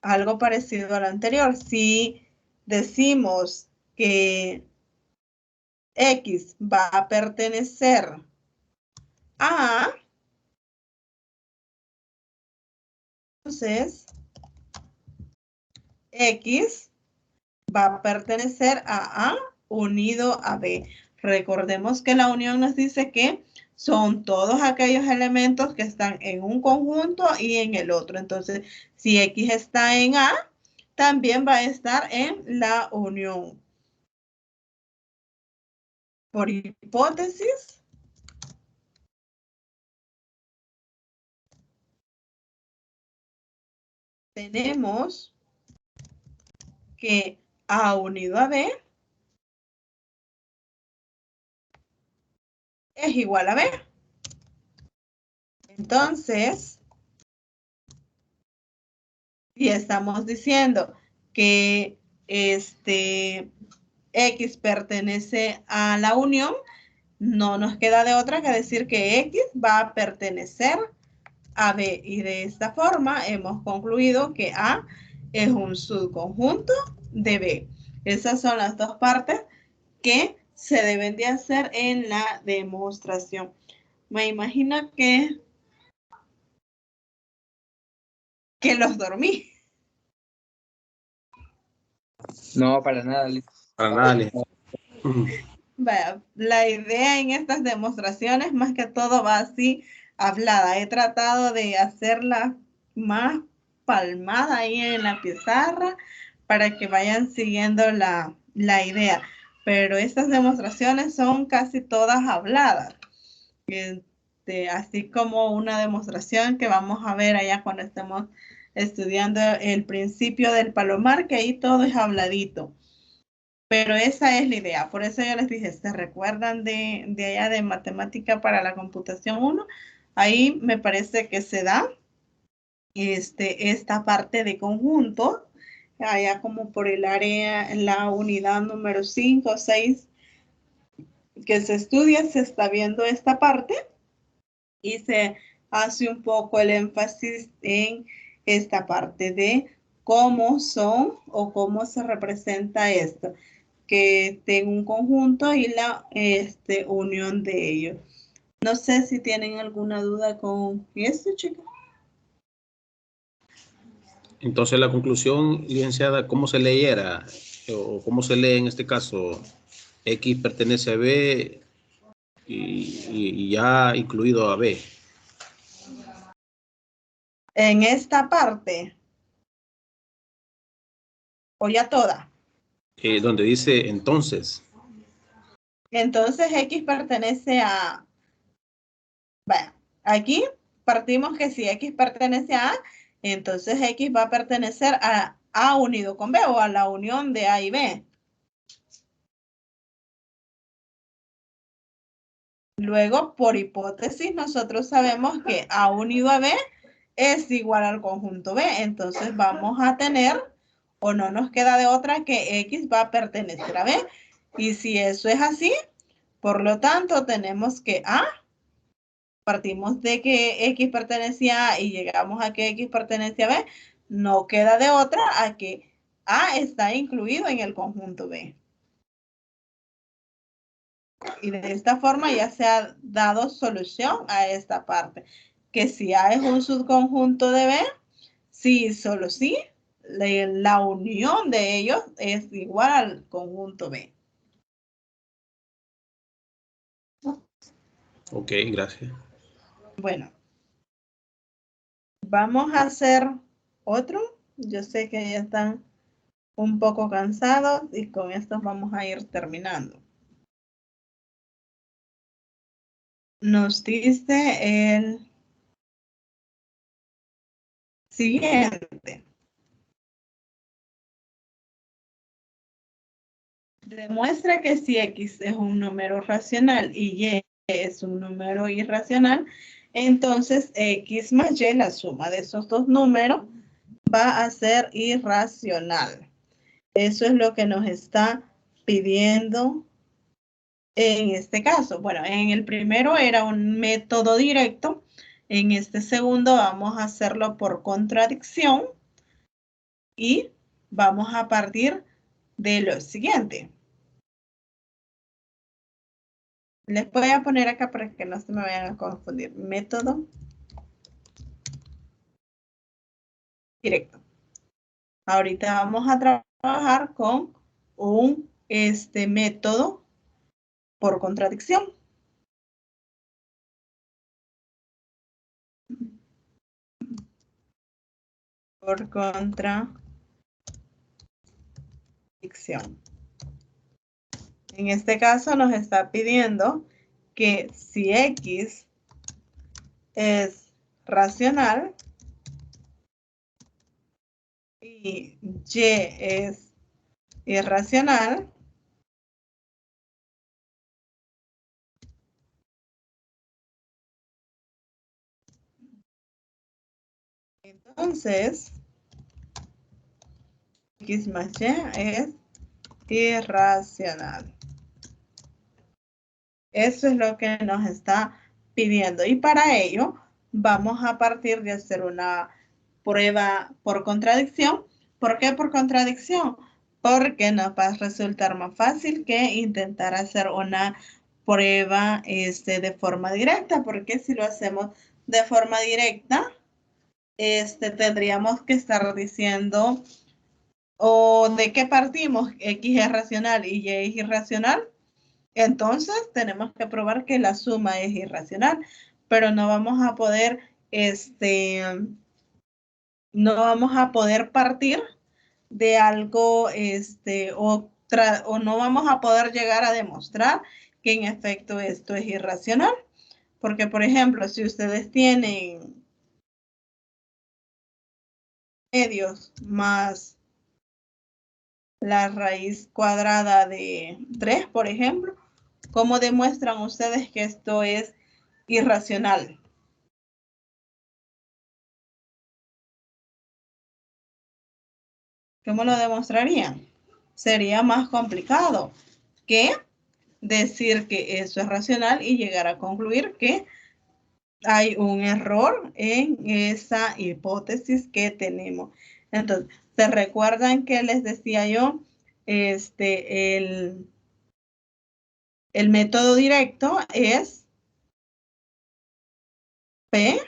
Algo parecido al anterior. Si decimos que X va a pertenecer a A, entonces X va a pertenecer a A unido a B. Recordemos que la unión nos dice que son todos aquellos elementos que están en un conjunto y en el otro. Entonces, si X está en A, también va a estar en la unión. Por hipótesis, tenemos que A unido a B es igual a B. Entonces, si estamos diciendo que X pertenece a la unión, no nos queda de otra que decir que X va a pertenecer a B. Y de esta forma hemos concluido que A es un subconjunto de B. Esas son las dos partes que se deben de hacer en la demostración. Me imagino que los dormí. No, para nada, Liz. Para nada, Liz. Vaya, la idea en estas demostraciones más que todo va así hablada. He tratado de hacerla más palmada ahí en la pizarra para que vayan siguiendo la idea. Pero estas demostraciones son casi todas habladas. Así como una demostración que vamos a ver allá cuando estemos estudiando el principio del palomar, que ahí todo es habladito. Pero esa es la idea. Por eso yo les dije, ¿se recuerdan de allá de matemática para la computación 1? Ahí me parece que se da esta parte de conjunto, allá como por el área, la unidad número 5 o 6 que se estudia, se está viendo esta parte y se hace un poco el énfasis en esta parte de cómo son o cómo se representa esto, que tenga un conjunto y la unión de ellos. No sé si tienen alguna duda con esto, chicos. Entonces, la conclusión, licenciada, ¿cómo se leyera? O cómo se lee en este caso, X pertenece a B y ya incluido a B. En esta parte, o ya toda. Donde dice entonces. Entonces X pertenece a... Bueno, aquí partimos que si X pertenece a A, entonces X va a pertenecer a A unido con B o a la unión de A y B. Luego, por hipótesis, nosotros sabemos que A unido a B es igual al conjunto B. Entonces vamos a tener, o no nos queda de otra, que X va a pertenecer a B. Y si eso es así, por lo tanto, tenemos que A, partimos de que X pertenecía a A y llegamos a que X pertenece a B, no queda de otra a que A está incluido en el conjunto B. Y de esta forma ya se ha dado solución a esta parte. Que si A es un subconjunto de B, sí, solo sí, la unión de ellos es igual al conjunto B. Ok, gracias. Bueno, vamos a hacer otro. Yo sé que ya están un poco cansados y con esto vamos a ir terminando. Nos dice el siguiente. Demuestra que si X es un número racional y Y es un número irracional, entonces X más Y, la suma de esos dos números, va a ser irracional. Eso es lo que nos está pidiendo En este caso, bueno, en el primero era un método directo. En este segundo vamos a hacerlo por contradicción y vamos a partir de lo siguiente. Les voy a poner acá para que no se me vayan a confundir. Método directo. Ahorita vamos a trabajar con un método por contradicción. Por contradicción. En este caso nos está pidiendo que si X es racional y Y es irracional, entonces X más Y es irracional. Eso es lo que nos está pidiendo. Y para ello vamos a partir de hacer una prueba por contradicción. ¿Por qué por contradicción? Porque nos va a resultar más fácil que intentar hacer una prueba de forma directa. Porque si lo hacemos de forma directa, tendríamos que estar diciendo o de qué partimos, X es racional y Y es irracional. Entonces tenemos que probar que la suma es irracional, pero no vamos a poder, no vamos a poder partir de algo, o no vamos a poder llegar a demostrar que en efecto esto es irracional. Porque, por ejemplo, si ustedes tienen medios más la raíz cuadrada de 3, por ejemplo, ¿cómo demuestran ustedes que esto es irracional? ¿Cómo lo demostrarían? Sería más complicado que decir que eso es racional y llegar a concluir que hay un error en esa hipótesis que tenemos. Entonces, ¿se recuerdan que les decía yo? El método directo es P,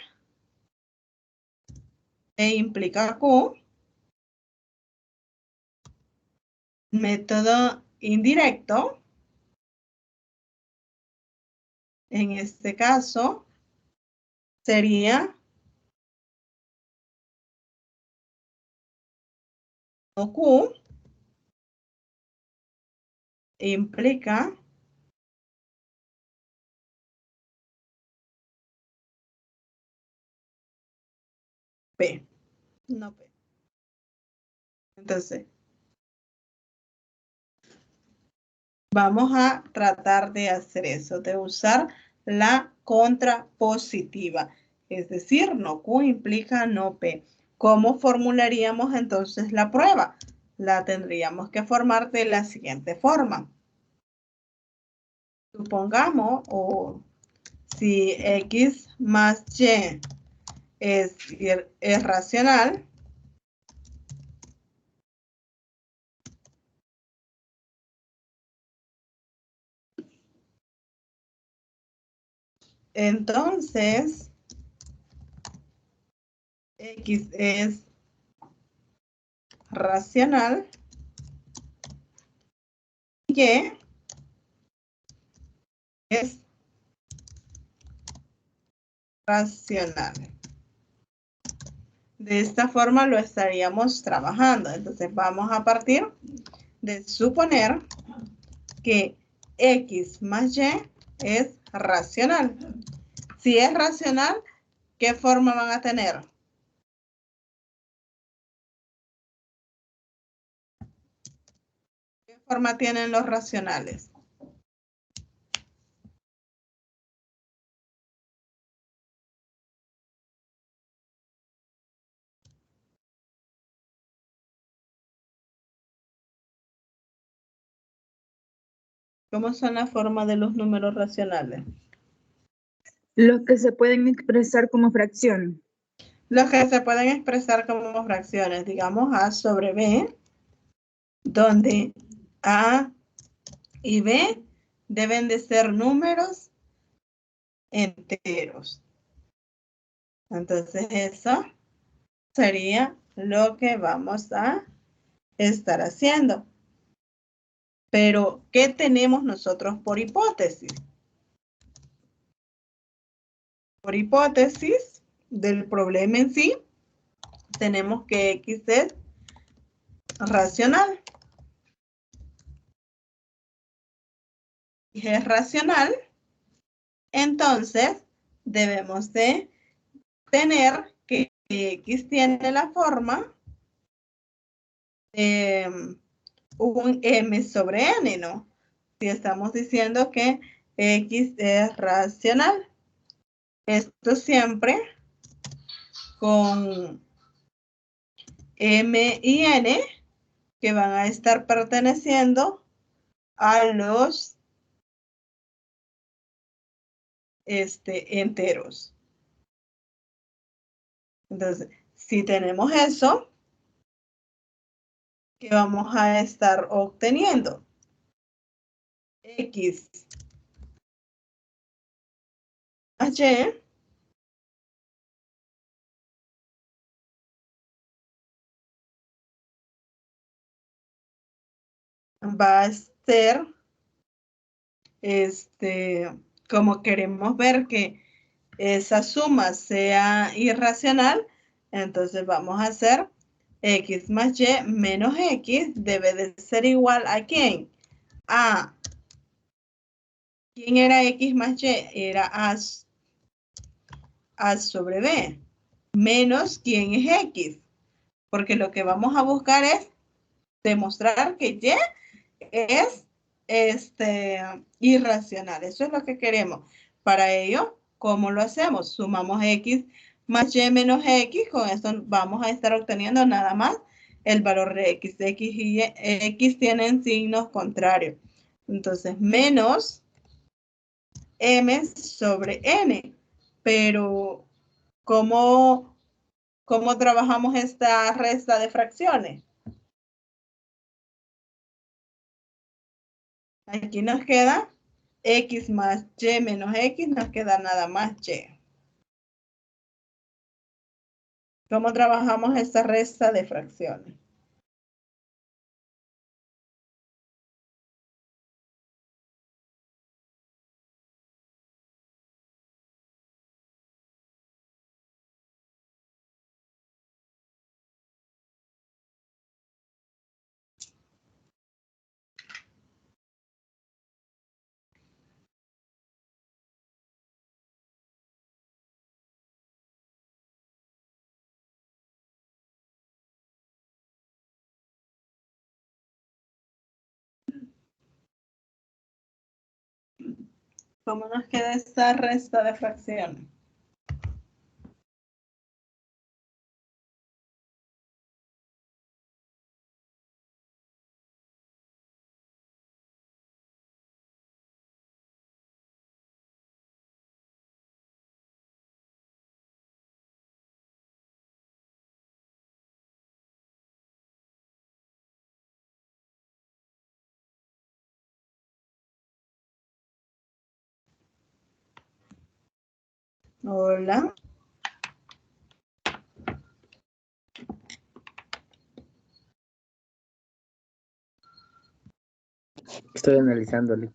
P implica Q. Método indirecto, en este caso, sería Q, implica P, no P. Entonces, vamos a tratar de hacer eso, de usar la contrapositiva. Es decir, no Q implica no P. ¿Cómo formularíamos entonces la prueba? La tendríamos que formar de la siguiente forma. Supongamos, o si X más Y es racional, entonces X es racional y es racional. De esta forma lo estaríamos trabajando. Entonces vamos a partir de suponer que X más Y es racional. Si es racional, ¿qué forma van a tener? ¿Qué forma tienen los racionales? ¿Cómo son las formas de los números racionales? Los que se pueden expresar como fracción. Los que se pueden expresar como fracciones, digamos A sobre B, donde A y B deben de ser números enteros. Entonces eso sería lo que vamos a estar haciendo. Pero, ¿qué tenemos nosotros por hipótesis? Por hipótesis del problema en sí, tenemos que X es racional. Y es racional, entonces debemos de tener que X tiene la forma de un M sobre N, ¿no? Si estamos diciendo que X es racional. Esto siempre con M y N que van a estar perteneciendo a los enteros. Entonces, si tenemos eso, ¿qué vamos a estar obteniendo? X más Y va a ser, como queremos ver que esa suma sea irracional, entonces vamos a hacer X más Y menos X debe de ser igual a ¿quién? A. ¿Quién era X más Y? Era A sobre B. Menos ¿quién es X? Porque lo que vamos a buscar es demostrar que Y es irracional. Eso es lo que queremos. Para ello, ¿cómo lo hacemos? Sumamos X más Y menos X. Con esto vamos a estar obteniendo nada más el valor de X. X y X tienen signos contrarios. Entonces, menos M sobre N. Pero, ¿cómo trabajamos esta resta de fracciones? Aquí nos queda X más Y menos X, nos queda nada más Y. ¿Cómo trabajamos esta resta de fracciones? ¿Cómo nos queda esta resta de fracciones? Hola. Estoy analizándole.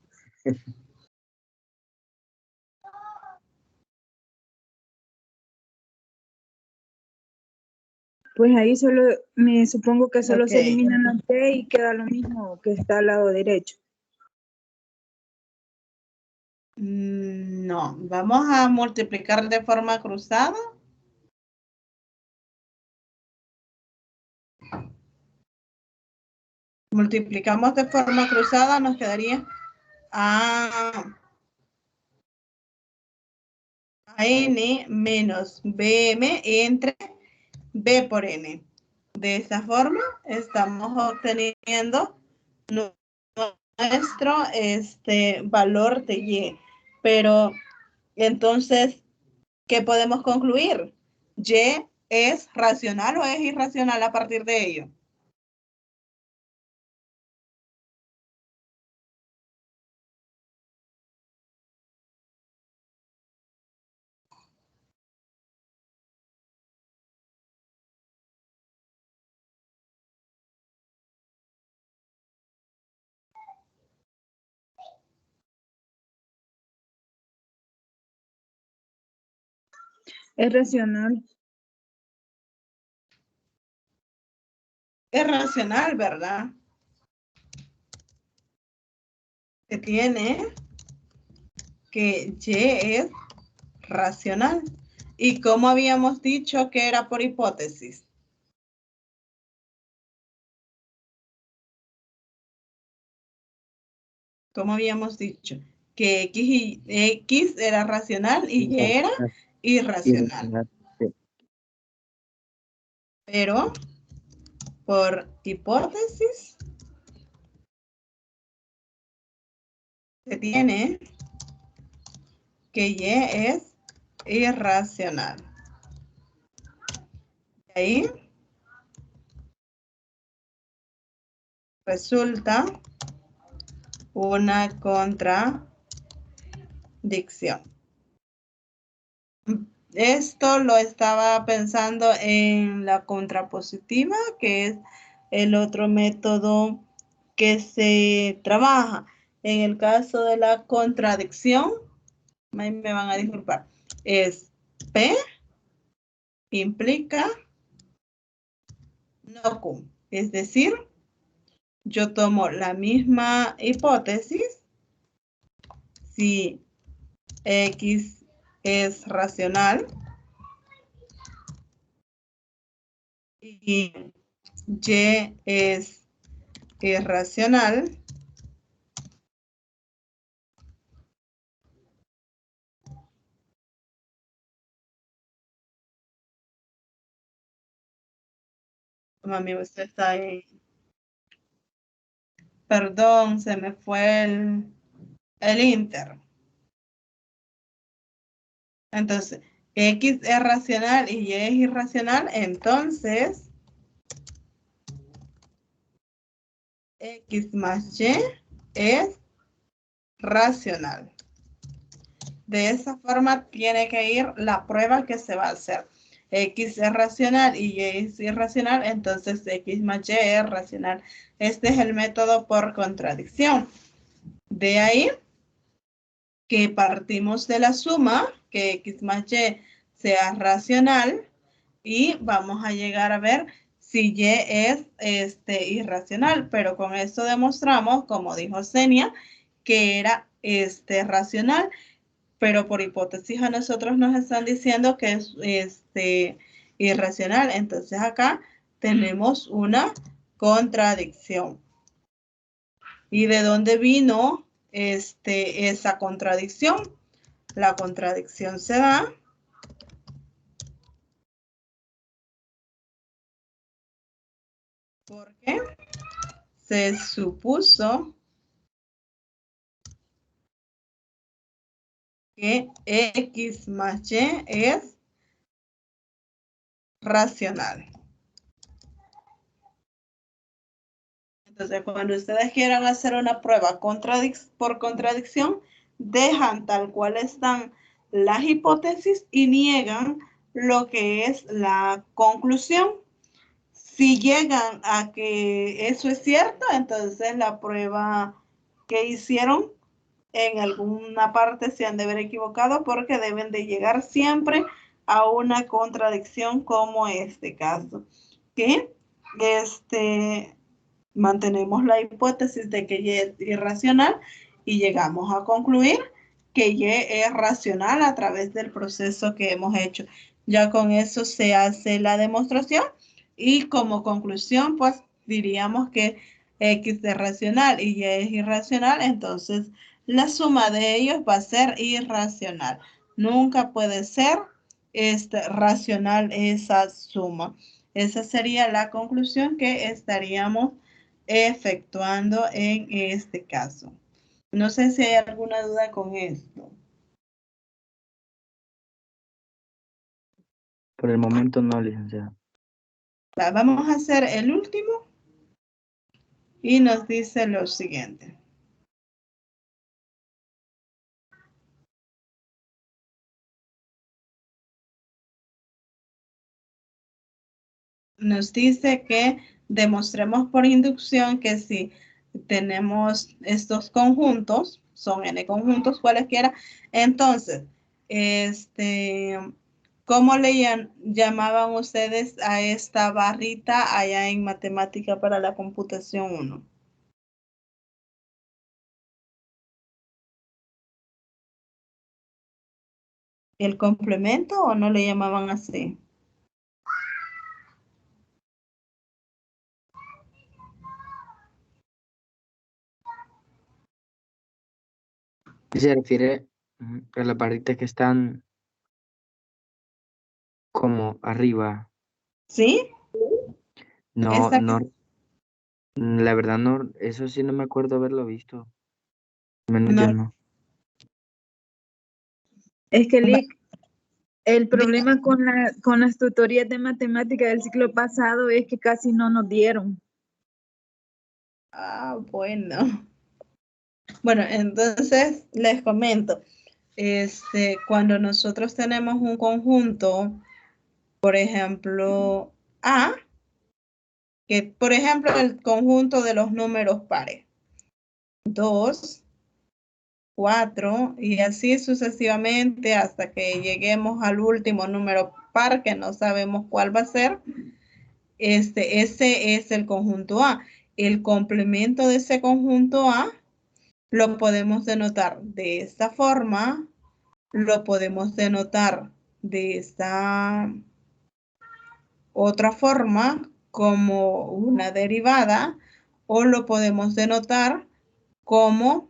Pues ahí solo, me supongo que solo se Ok. eliminan las T y queda lo mismo que está al lado derecho. No, vamos a multiplicar de forma cruzada. Multiplicamos de forma cruzada, nos quedaría A N menos BM entre B por N. De esa forma estamos obteniendo nuestro valor de Y. Pero entonces, ¿qué podemos concluir? ¿Y es racional o es irracional a partir de ello? Es racional. Es racional, ¿verdad? Se tiene que Y es racional. ¿Y cómo habíamos dicho que era por hipótesis? ¿Cómo habíamos dicho? Que X era racional y Y era irracional. Sí. Pero por hipótesis se tiene que Y es irracional. De ahí resulta una contradicción. Esto lo estaba pensando en la contrapositiva, que es el otro método que se trabaja. En el caso de la contradicción, me van a disculpar, es P implica no cum. Es decir, yo tomo la misma hipótesis si X es racional y Y es irracional, mami, usted está ahí. Perdón, se me fue el Inter. Entonces, X es racional y Y es irracional, entonces X más Y es racional. De esa forma tiene que ir la prueba que se va a hacer. X es racional y Y es irracional, entonces X más Y es racional. Este es el método por contradicción. De ahí que partimos de la suma, que X más Y sea racional, y vamos a llegar a ver si Y es irracional, pero con esto demostramos, como dijo Zenia, que era racional, pero por hipótesis a nosotros nos están diciendo que es irracional. Entonces acá tenemos una contradicción. ¿Y de dónde vino esa contradicción? La contradicción se da porque se supuso que X más Y es racional. Entonces, cuando ustedes quieran hacer una prueba por contradicción, dejan tal cual están las hipótesis y niegan lo que es la conclusión. Si llegan a que eso es cierto, entonces la prueba que hicieron en alguna parte se han de haber equivocado porque deben de llegar siempre a una contradicción como este caso, que mantenemos la hipótesis de que Y es irracional y llegamos a concluir que Y es racional a través del proceso que hemos hecho. Ya con eso se hace la demostración y como conclusión, pues diríamos que X es racional y Y es irracional, entonces la suma de ellos va a ser irracional. Nunca puede ser racional esa suma. Esa sería la conclusión que estaríamos efectuando en este caso. No sé si hay alguna duda con esto. Por el momento no, licenciada. Vamos a hacer el último y nos dice lo siguiente. Nos dice que demostremos por inducción que si tenemos estos conjuntos, son n conjuntos cualesquiera, entonces, ¿cómo le llamaban ustedes a esta barrita allá en matemática para la computación 1? ¿El complemento o no le llamaban así? Se refiere a las barritas que están como arriba. ¿Sí? No, Esta no, la verdad no, eso sí no me acuerdo haberlo visto. Menos yo no. no. Es que el problema con las tutorías de matemática del ciclo pasado es que casi no nos dieron. Ah, bueno. Bueno, entonces les comento. Cuando nosotros tenemos un conjunto, por ejemplo, A, que por ejemplo el conjunto de los números pares, 2, 4 y así sucesivamente hasta que lleguemos al último número par que no sabemos cuál va a ser. Ese es el conjunto A. El complemento de ese conjunto A lo podemos denotar de esta forma, lo podemos denotar de esta otra forma como una derivada o lo podemos denotar como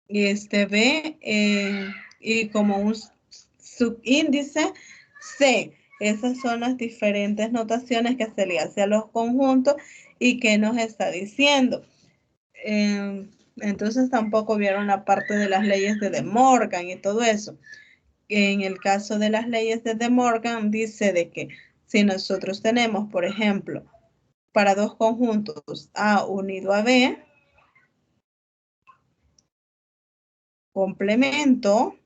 B y como un subíndice C. Esas son las diferentes notaciones que se le hace a los conjuntos y que nos está diciendo. Entonces tampoco vieron la parte de las leyes de De Morgan y todo eso. En el caso de las leyes de De Morgan dice de que si nosotros tenemos, por ejemplo, para dos conjuntos A unido a B, complemento,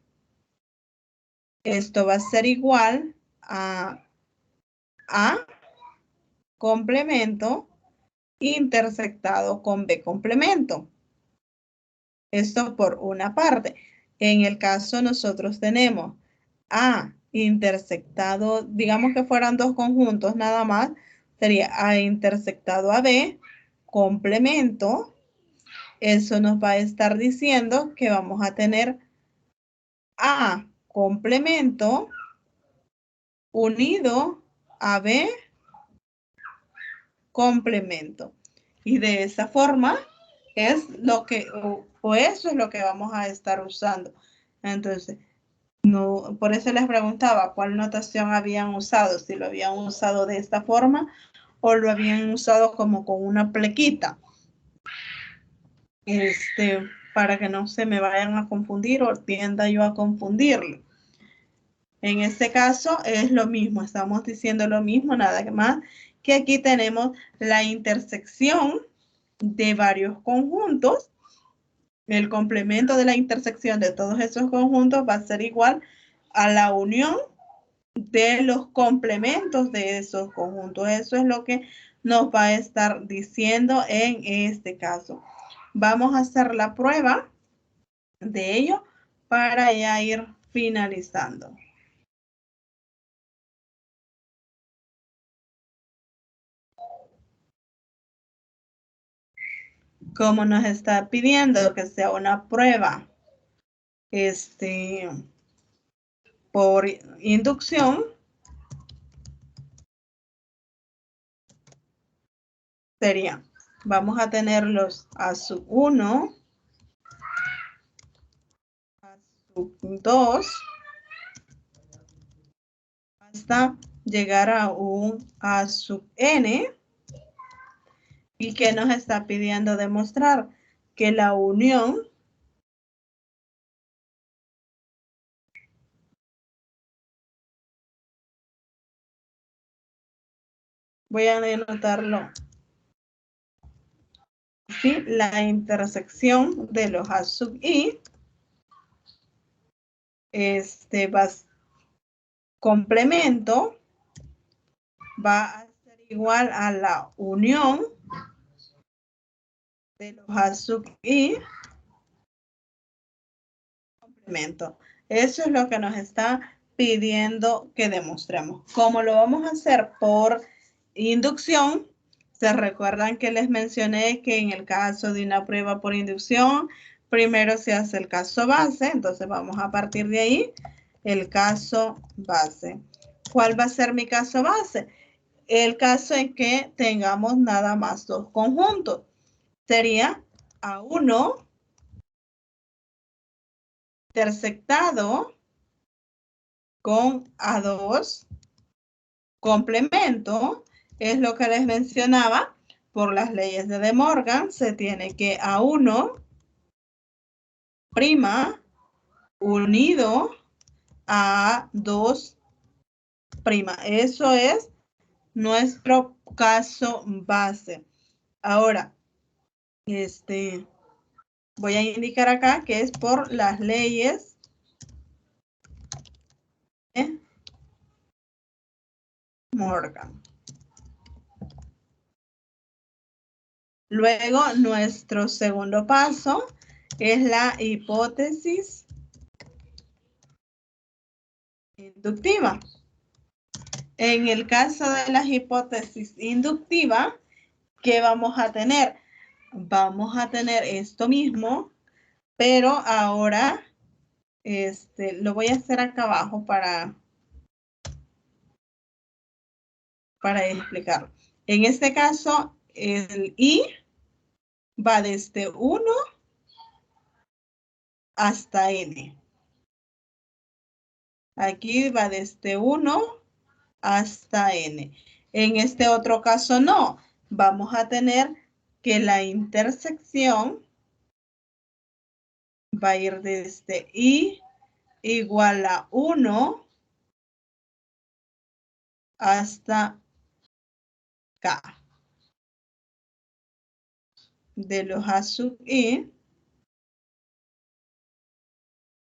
esto va a ser igual a complemento intersectado con B complemento. Esto por una parte. En el caso nosotros tenemos A intersectado, digamos que fueran dos conjuntos nada más, sería A intersectado a B, complemento. Eso nos va a estar diciendo que vamos a tener A complemento unido a B complemento. Y de esa forma es lo que, o eso es lo que vamos a estar usando. Entonces, no, por eso les preguntaba cuál notación habían usado, si lo habían usado de esta forma o lo habían usado como con una plequita. Para que no se me vayan a confundir o tienda yo a confundirlo. En este caso es lo mismo, estamos diciendo lo mismo, nada más que aquí tenemos la intersección de varios conjuntos. El complemento de la intersección de todos esos conjuntos va a ser igual a la unión de los complementos de esos conjuntos. Eso es lo que nos va a estar diciendo en este caso. Vamos a hacer la prueba de ello para ya ir finalizando. Como nos está pidiendo que sea una prueba por inducción, sería, vamos a tenerlos a sub 1, a sub 2, hasta llegar a un a sub n, ¿Y qué nos está pidiendo demostrar? Que la unión voy a anotarlo. ¿Sí? La intersección de los A sub I complemento va a ser igual a la unión de los A sub I complemento. Eso es lo que nos está pidiendo que demostremos. Como lo vamos a hacer por inducción, se recuerdan que les mencioné que en el caso de una prueba por inducción, primero se hace el caso base, entonces vamos a partir de ahí, el caso base. ¿Cuál va a ser mi caso base? El caso en que tengamos nada más dos conjuntos. Sería A1 intersectado con A2 complemento, es lo que les mencionaba, por las leyes de De Morgan, se tiene que A1' unido a A2'. Eso es nuestro caso base. Ahora, voy a indicar acá que es por las leyes de Morgan. Luego, nuestro segundo paso es la hipótesis inductiva. En el caso de la hipótesis inductiva, ¿qué vamos a tener? Vamos a tener esto mismo, pero ahora lo voy a hacer acá abajo para explicarlo. En este caso, el I va desde 1 hasta N. Aquí va desde 1 hasta N. En este otro caso no. Vamos a tener que la intersección va a ir desde I igual a 1 hasta K. De los A sub I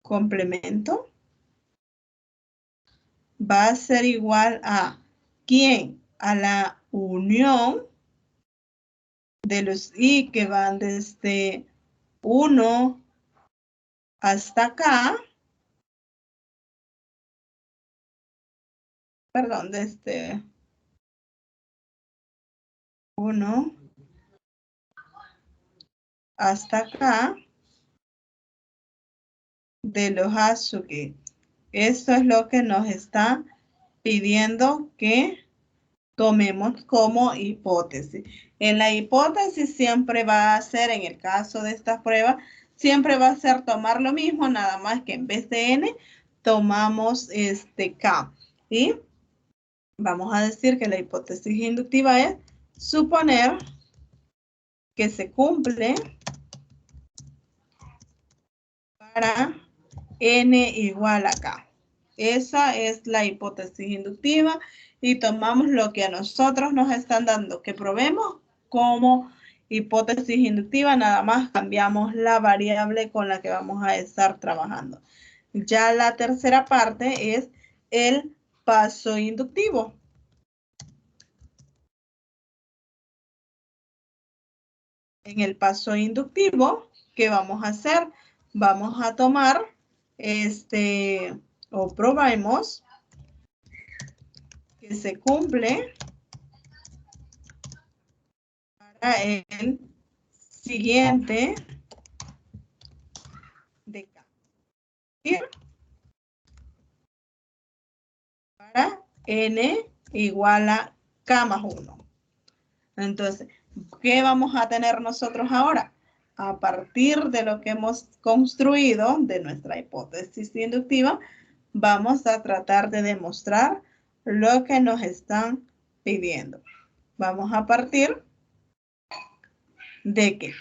complemento va a ser igual a ¿quién? A la unión de los I que van desde 1 hasta acá. Perdón, desde 1 hasta acá de los A sub I. Esto es lo que nos está pidiendo que tomemos como hipótesis. En la hipótesis siempre va a ser, en el caso de esta prueba, siempre va a ser tomar lo mismo, nada más que en vez de N, tomamos K. Y vamos a decir que la hipótesis inductiva es suponer que se cumple para N igual a K. Esa es la hipótesis inductiva y tomamos lo que a nosotros nos están dando que probemos como hipótesis inductiva, nada más cambiamos la variable con la que vamos a estar trabajando. Ya la tercera parte es el paso inductivo. En el paso inductivo, ¿qué vamos a hacer? Vamos a tomar o probemos que se cumple para el siguiente de K. Para N igual a K más 1. Entonces, ¿qué vamos a tener nosotros ahora? A partir de lo que hemos construido de nuestra hipótesis inductiva, vamos a tratar de demostrar lo que nos están pidiendo. Vamos a partir de que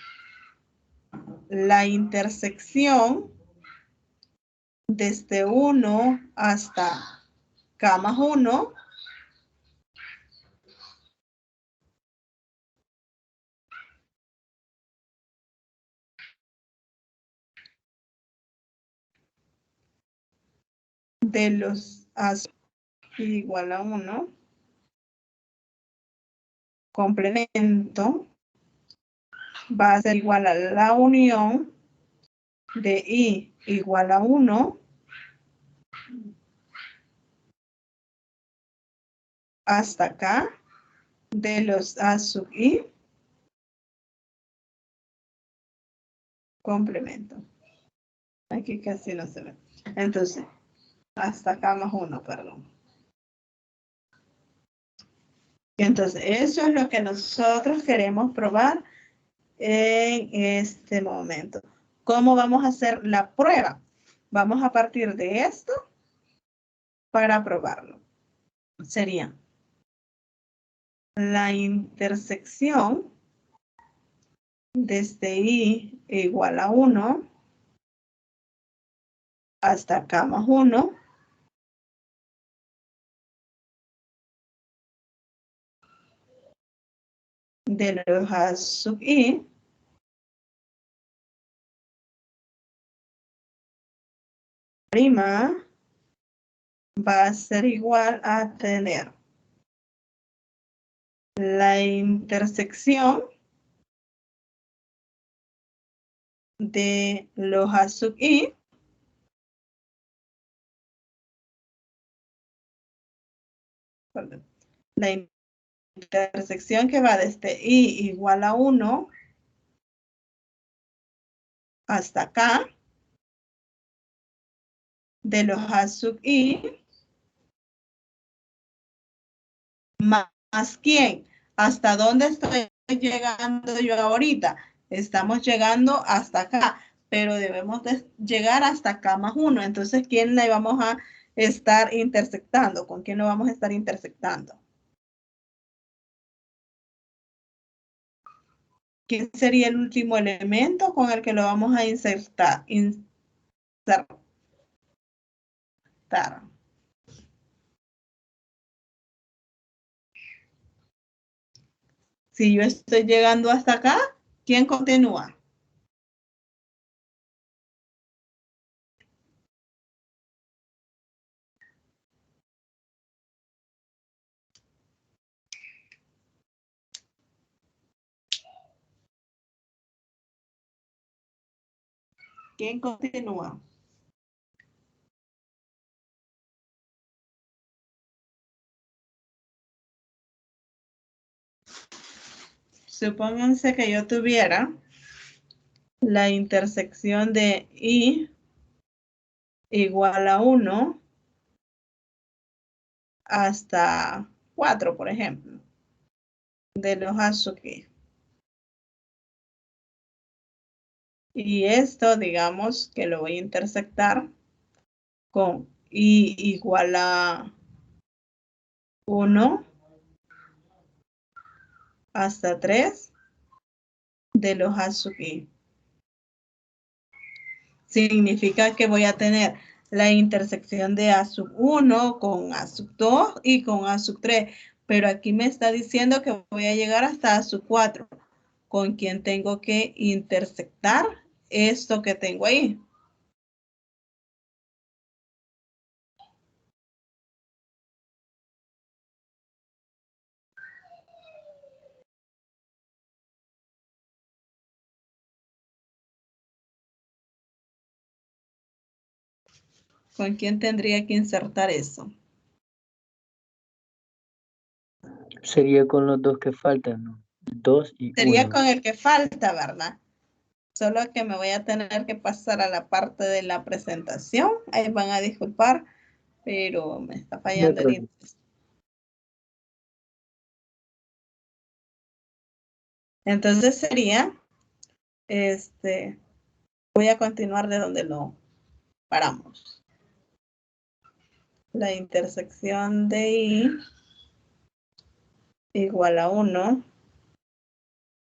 la intersección desde 1 hasta K más 1 de los A igual a 1 complemento va a ser igual a la unión de I igual a 1 hasta acá de los A sub I complemento. Aquí casi no se ve. Entonces, hasta acá más 1, perdón. Entonces, eso es lo que nosotros queremos probar en este momento. ¿Cómo vamos a hacer la prueba? Vamos a partir de esto para probarlo. Sería la intersección desde I igual a 1 hasta K más 1 de los A sub I prima va a ser igual a tener la intersección de los A sub I la intersección que va desde I igual a 1 hasta acá de los A sub I más quién. ¿Hasta dónde estoy llegando yo ahorita? Estamos llegando hasta acá, pero debemos de llegar hasta acá más 1. Entonces, ¿quién le vamos a estar intersectando? ¿Con quién lo vamos a estar intersectando? ¿Quién sería el último elemento con el que lo vamos a insertar? Si yo estoy llegando hasta acá, ¿quién continúa? ¿Quién continúa? Supónganse que yo tuviera la intersección de I igual a 1 hasta 4, por ejemplo, de los A sub I. Y esto, digamos, que lo voy a intersectar con I igual a 1 hasta 3 de los A sub I. Significa que voy a tener la intersección de A sub 1 con A sub 2 y con A sub 3. Pero aquí me está diciendo que voy a llegar hasta A sub 4. ¿Con quién tengo que intersectar esto que tengo ahí? ¿Con quién tendría que insertar eso? Sería con los dos que faltan, ¿no? 2 y 1. Sería con el que falta, ¿verdad? Solo que me voy a tener que pasar a la parte de la presentación. Ahí van a disculpar, pero me está fallando el internet. Entonces sería, voy a continuar de donde lo paramos. La intersección de I igual a 1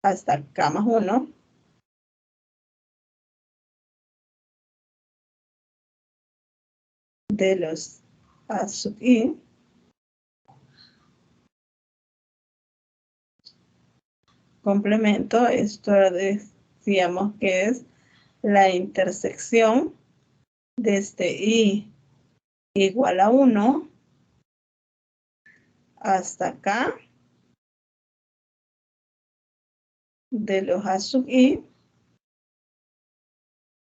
hasta K más 1. De los A sub I. Complemento, esto decíamos que es la intersección desde I igual a 1 hasta acá de los A sub I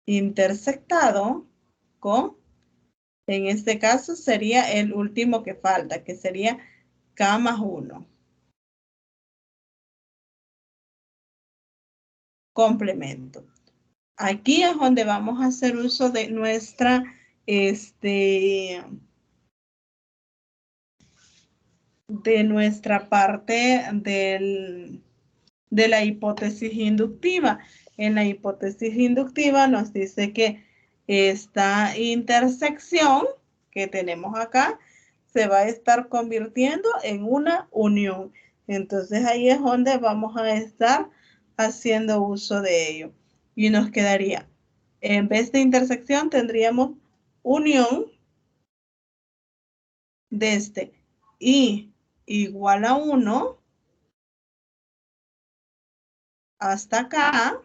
intersectado con, en este caso sería el último que falta, que sería K más 1. Complemento. Aquí es donde vamos a hacer uso de nuestra, de nuestra parte de la hipótesis inductiva. En la hipótesis inductiva nos dice que esta intersección que tenemos acá se va a estar convirtiendo en una unión. Entonces ahí es donde vamos a estar haciendo uso de ello. Y nos quedaría, en vez de intersección, tendríamos unión desde I igual a 1 hasta acá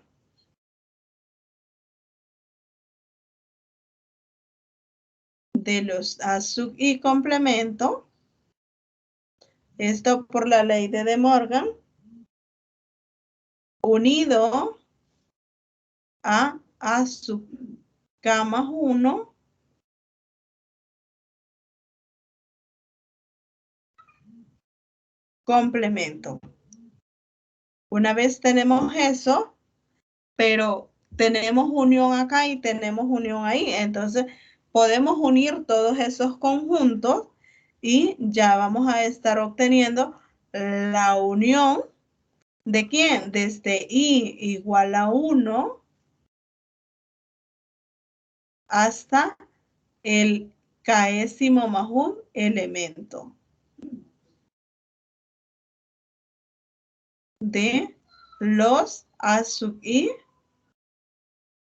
de los A sub I complemento, esto por la ley de De Morgan, unido a sub K más 1 complemento. Una vez tenemos eso, pero tenemos unión acá y tenemos unión ahí, entonces podemos unir todos esos conjuntos y ya vamos a estar obteniendo la unión de quién, desde I igual a 1 hasta el késimo más un elemento de los A sub I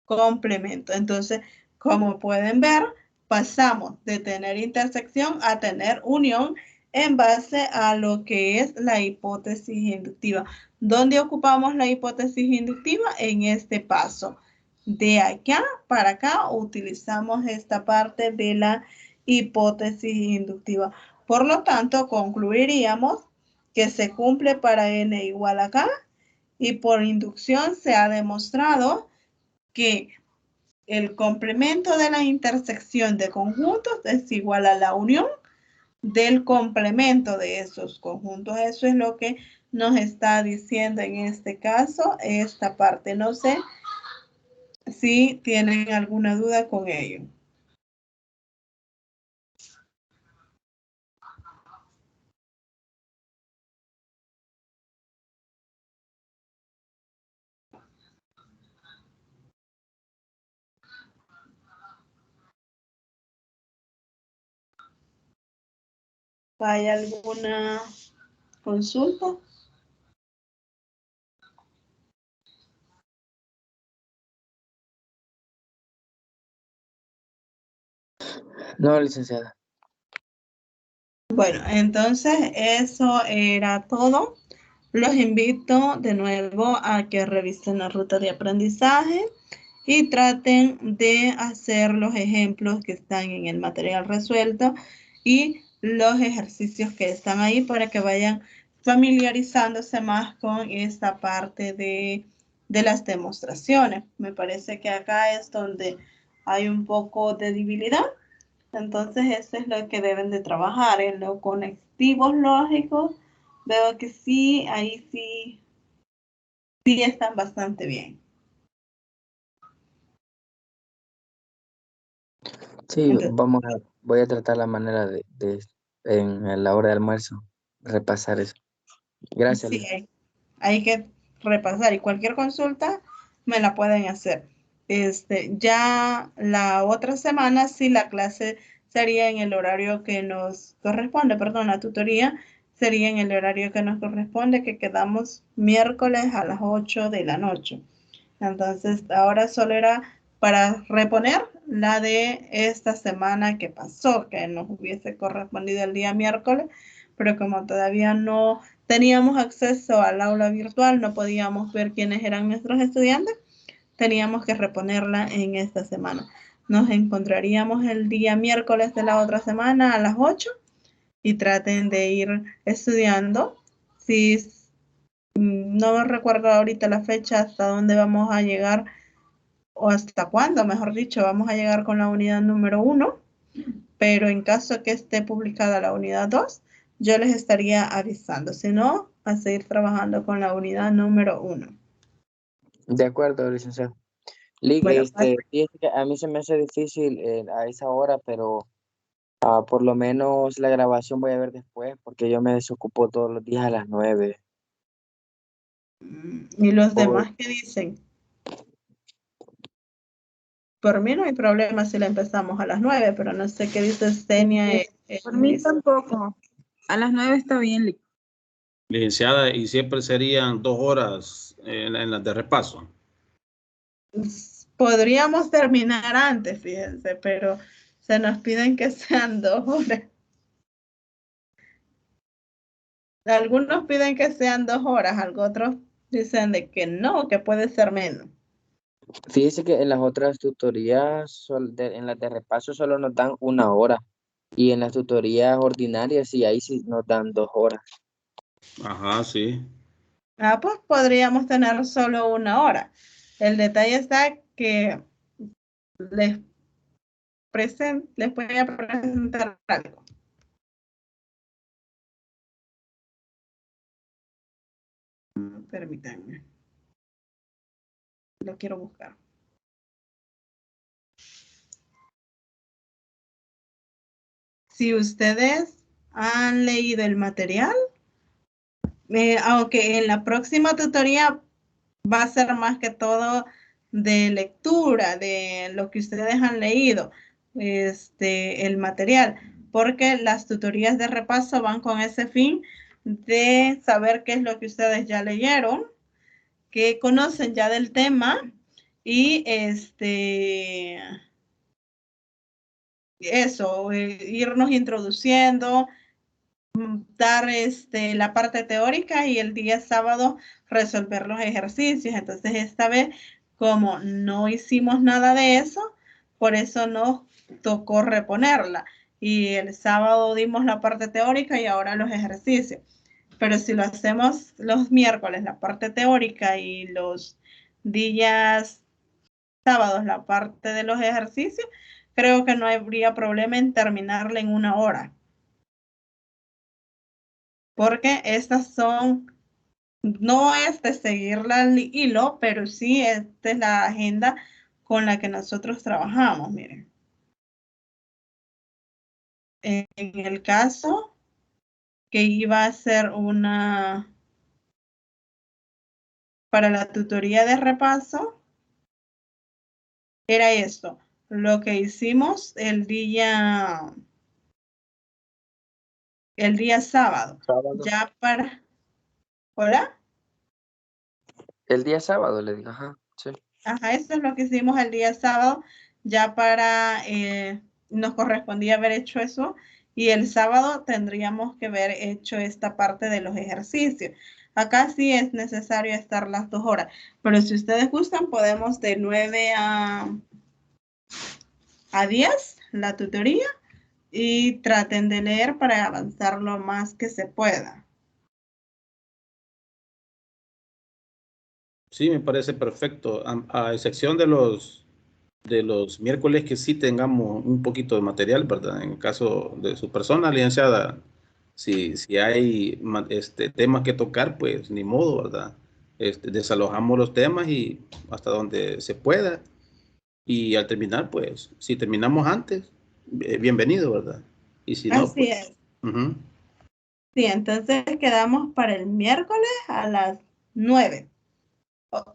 complemento. Entonces, como pueden ver, pasamos de tener intersección a tener unión en base a lo que es la hipótesis inductiva. ¿Dónde ocupamos la hipótesis inductiva? En este paso. De acá para acá utilizamos esta parte de la hipótesis inductiva. Por lo tanto, concluiríamos que se cumple para n igual a k y por inducción se ha demostrado que el complemento de la intersección de conjuntos es igual a la unión del complemento de esos conjuntos. Eso es lo que nos está diciendo en este caso esta parte. No sé si tienen alguna duda con ello. ¿Hay alguna consulta? No, licenciada. Bueno, entonces eso era todo. Los invito de nuevo a que revisen la ruta de aprendizaje y traten de hacer los ejemplos que están en el material resuelto y los ejercicios que están ahí para que vayan familiarizándose más con esta parte de las demostraciones. Me parece que acá es donde hay un poco de debilidad. Entonces, eso es lo que deben de trabajar en los conectivos lógicos. Veo que sí, ahí sí están bastante bien. Sí, Entonces, voy a tratar la manera de en la hora de almuerzo repasar eso. Gracias, sí, Liz. hay que repasar y cualquier consulta me la pueden hacer. Ya la otra semana, sí, la clase sería en el horario que nos corresponde, perdón, la tutoría sería en el horario que nos corresponde, que quedamos miércoles a las 8 de la noche. Entonces, ahora solo era para reponer la de esta semana que pasó, que nos hubiese correspondido el día miércoles, pero como todavía no teníamos acceso al aula virtual, no podíamos ver quiénes eran nuestros estudiantes, teníamos que reponerla en esta semana. Nos encontraríamos el día miércoles de la otra semana a las 8 y traten de ir estudiando. Si no recuerdo ahorita la fecha hasta dónde vamos a llegar o hasta cuándo, mejor dicho, vamos a llegar con la unidad número 1, pero en caso que esté publicada la unidad 2, yo les estaría avisando. Si no, a seguir trabajando con la unidad número 1. De acuerdo, licenciado. Lick, Bueno, fíjese que a mí se me hace difícil a esa hora, pero por lo menos la grabación voy a ver después, porque yo me desocupo todos los días a las 9. ¿y los demás qué dicen? Por mí no hay problema si la empezamos a las 9, pero no sé qué dice Stenia. Por mí tampoco. A las 9 está bien, Lick. Licenciada, y siempre serían 2 horas en las de repaso. Podríamos terminar antes, fíjense, pero se nos piden que sean 2 horas. Algunos piden que sean 2 horas, otros dicen de que no, que puede ser menos. Fíjese que en las otras tutorías, en las de repaso solo nos dan 1 hora, y en las tutorías ordinarias sí, ahí sí nos dan 2 horas. Ajá, sí. Pues podríamos tener solo 1 hora. El detalle está que les voy a presentar algo. Permítanme. Lo quiero buscar. Si ustedes han leído el material, aunque en la próxima tutoría va a ser más que todo de lectura, de lo que ustedes han leído, el material, porque las tutorías de repaso van con ese fin de saber qué es lo que ustedes ya leyeron, que conocen ya del tema y eso, irnos introduciendo, dar la parte teórica y el día sábado resolver los ejercicios. Entonces esta vez, como no hicimos nada de eso, por eso nos tocó reponerla. Y el sábado dimos la parte teórica y ahora los ejercicios. Pero si lo hacemos los miércoles, la parte teórica, y los días sábados, la parte de los ejercicios, creo que no habría problema en terminarla en 1 hora. Porque estas son, no es de seguirla al hilo, pero sí esta es la agenda con la que nosotros trabajamos, miren. En el caso que iba a ser para la tutoría de repaso, era esto, lo que hicimos el día sábado. Ya para, ¿hola? El día sábado, le digo, ajá, sí. Ajá, eso es lo que hicimos el día sábado, ya para, nos correspondía haber hecho eso, y el sábado tendríamos que haber hecho esta parte de los ejercicios. Acá sí es necesario estar las 2 horas, pero si ustedes gustan, podemos de 9 a 10 la tutoría y traten de leer para avanzar lo más que se pueda. Sí, me parece perfecto, a excepción de los miércoles que sí tengamos un poquito de material, ¿verdad? En el caso de su persona, licenciada, si hay temas que tocar, pues ni modo, ¿verdad? Desalojamos los temas y hasta donde se pueda. Y al terminar, pues, si terminamos antes, bienvenido, ¿verdad? Y si no, Así pues, es. Sí, entonces quedamos para el miércoles a las 9.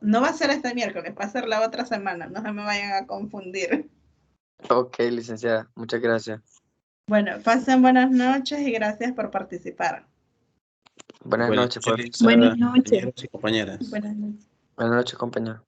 No va a ser este miércoles, va a ser la otra semana, no se me vayan a confundir. Ok, licenciada, muchas gracias. Bueno, pasen buenas noches y gracias por participar. Buenas noches, profe. noches, Buenas noches. compañeros y compañeras. Buenas noches. Buenas noches, compañero.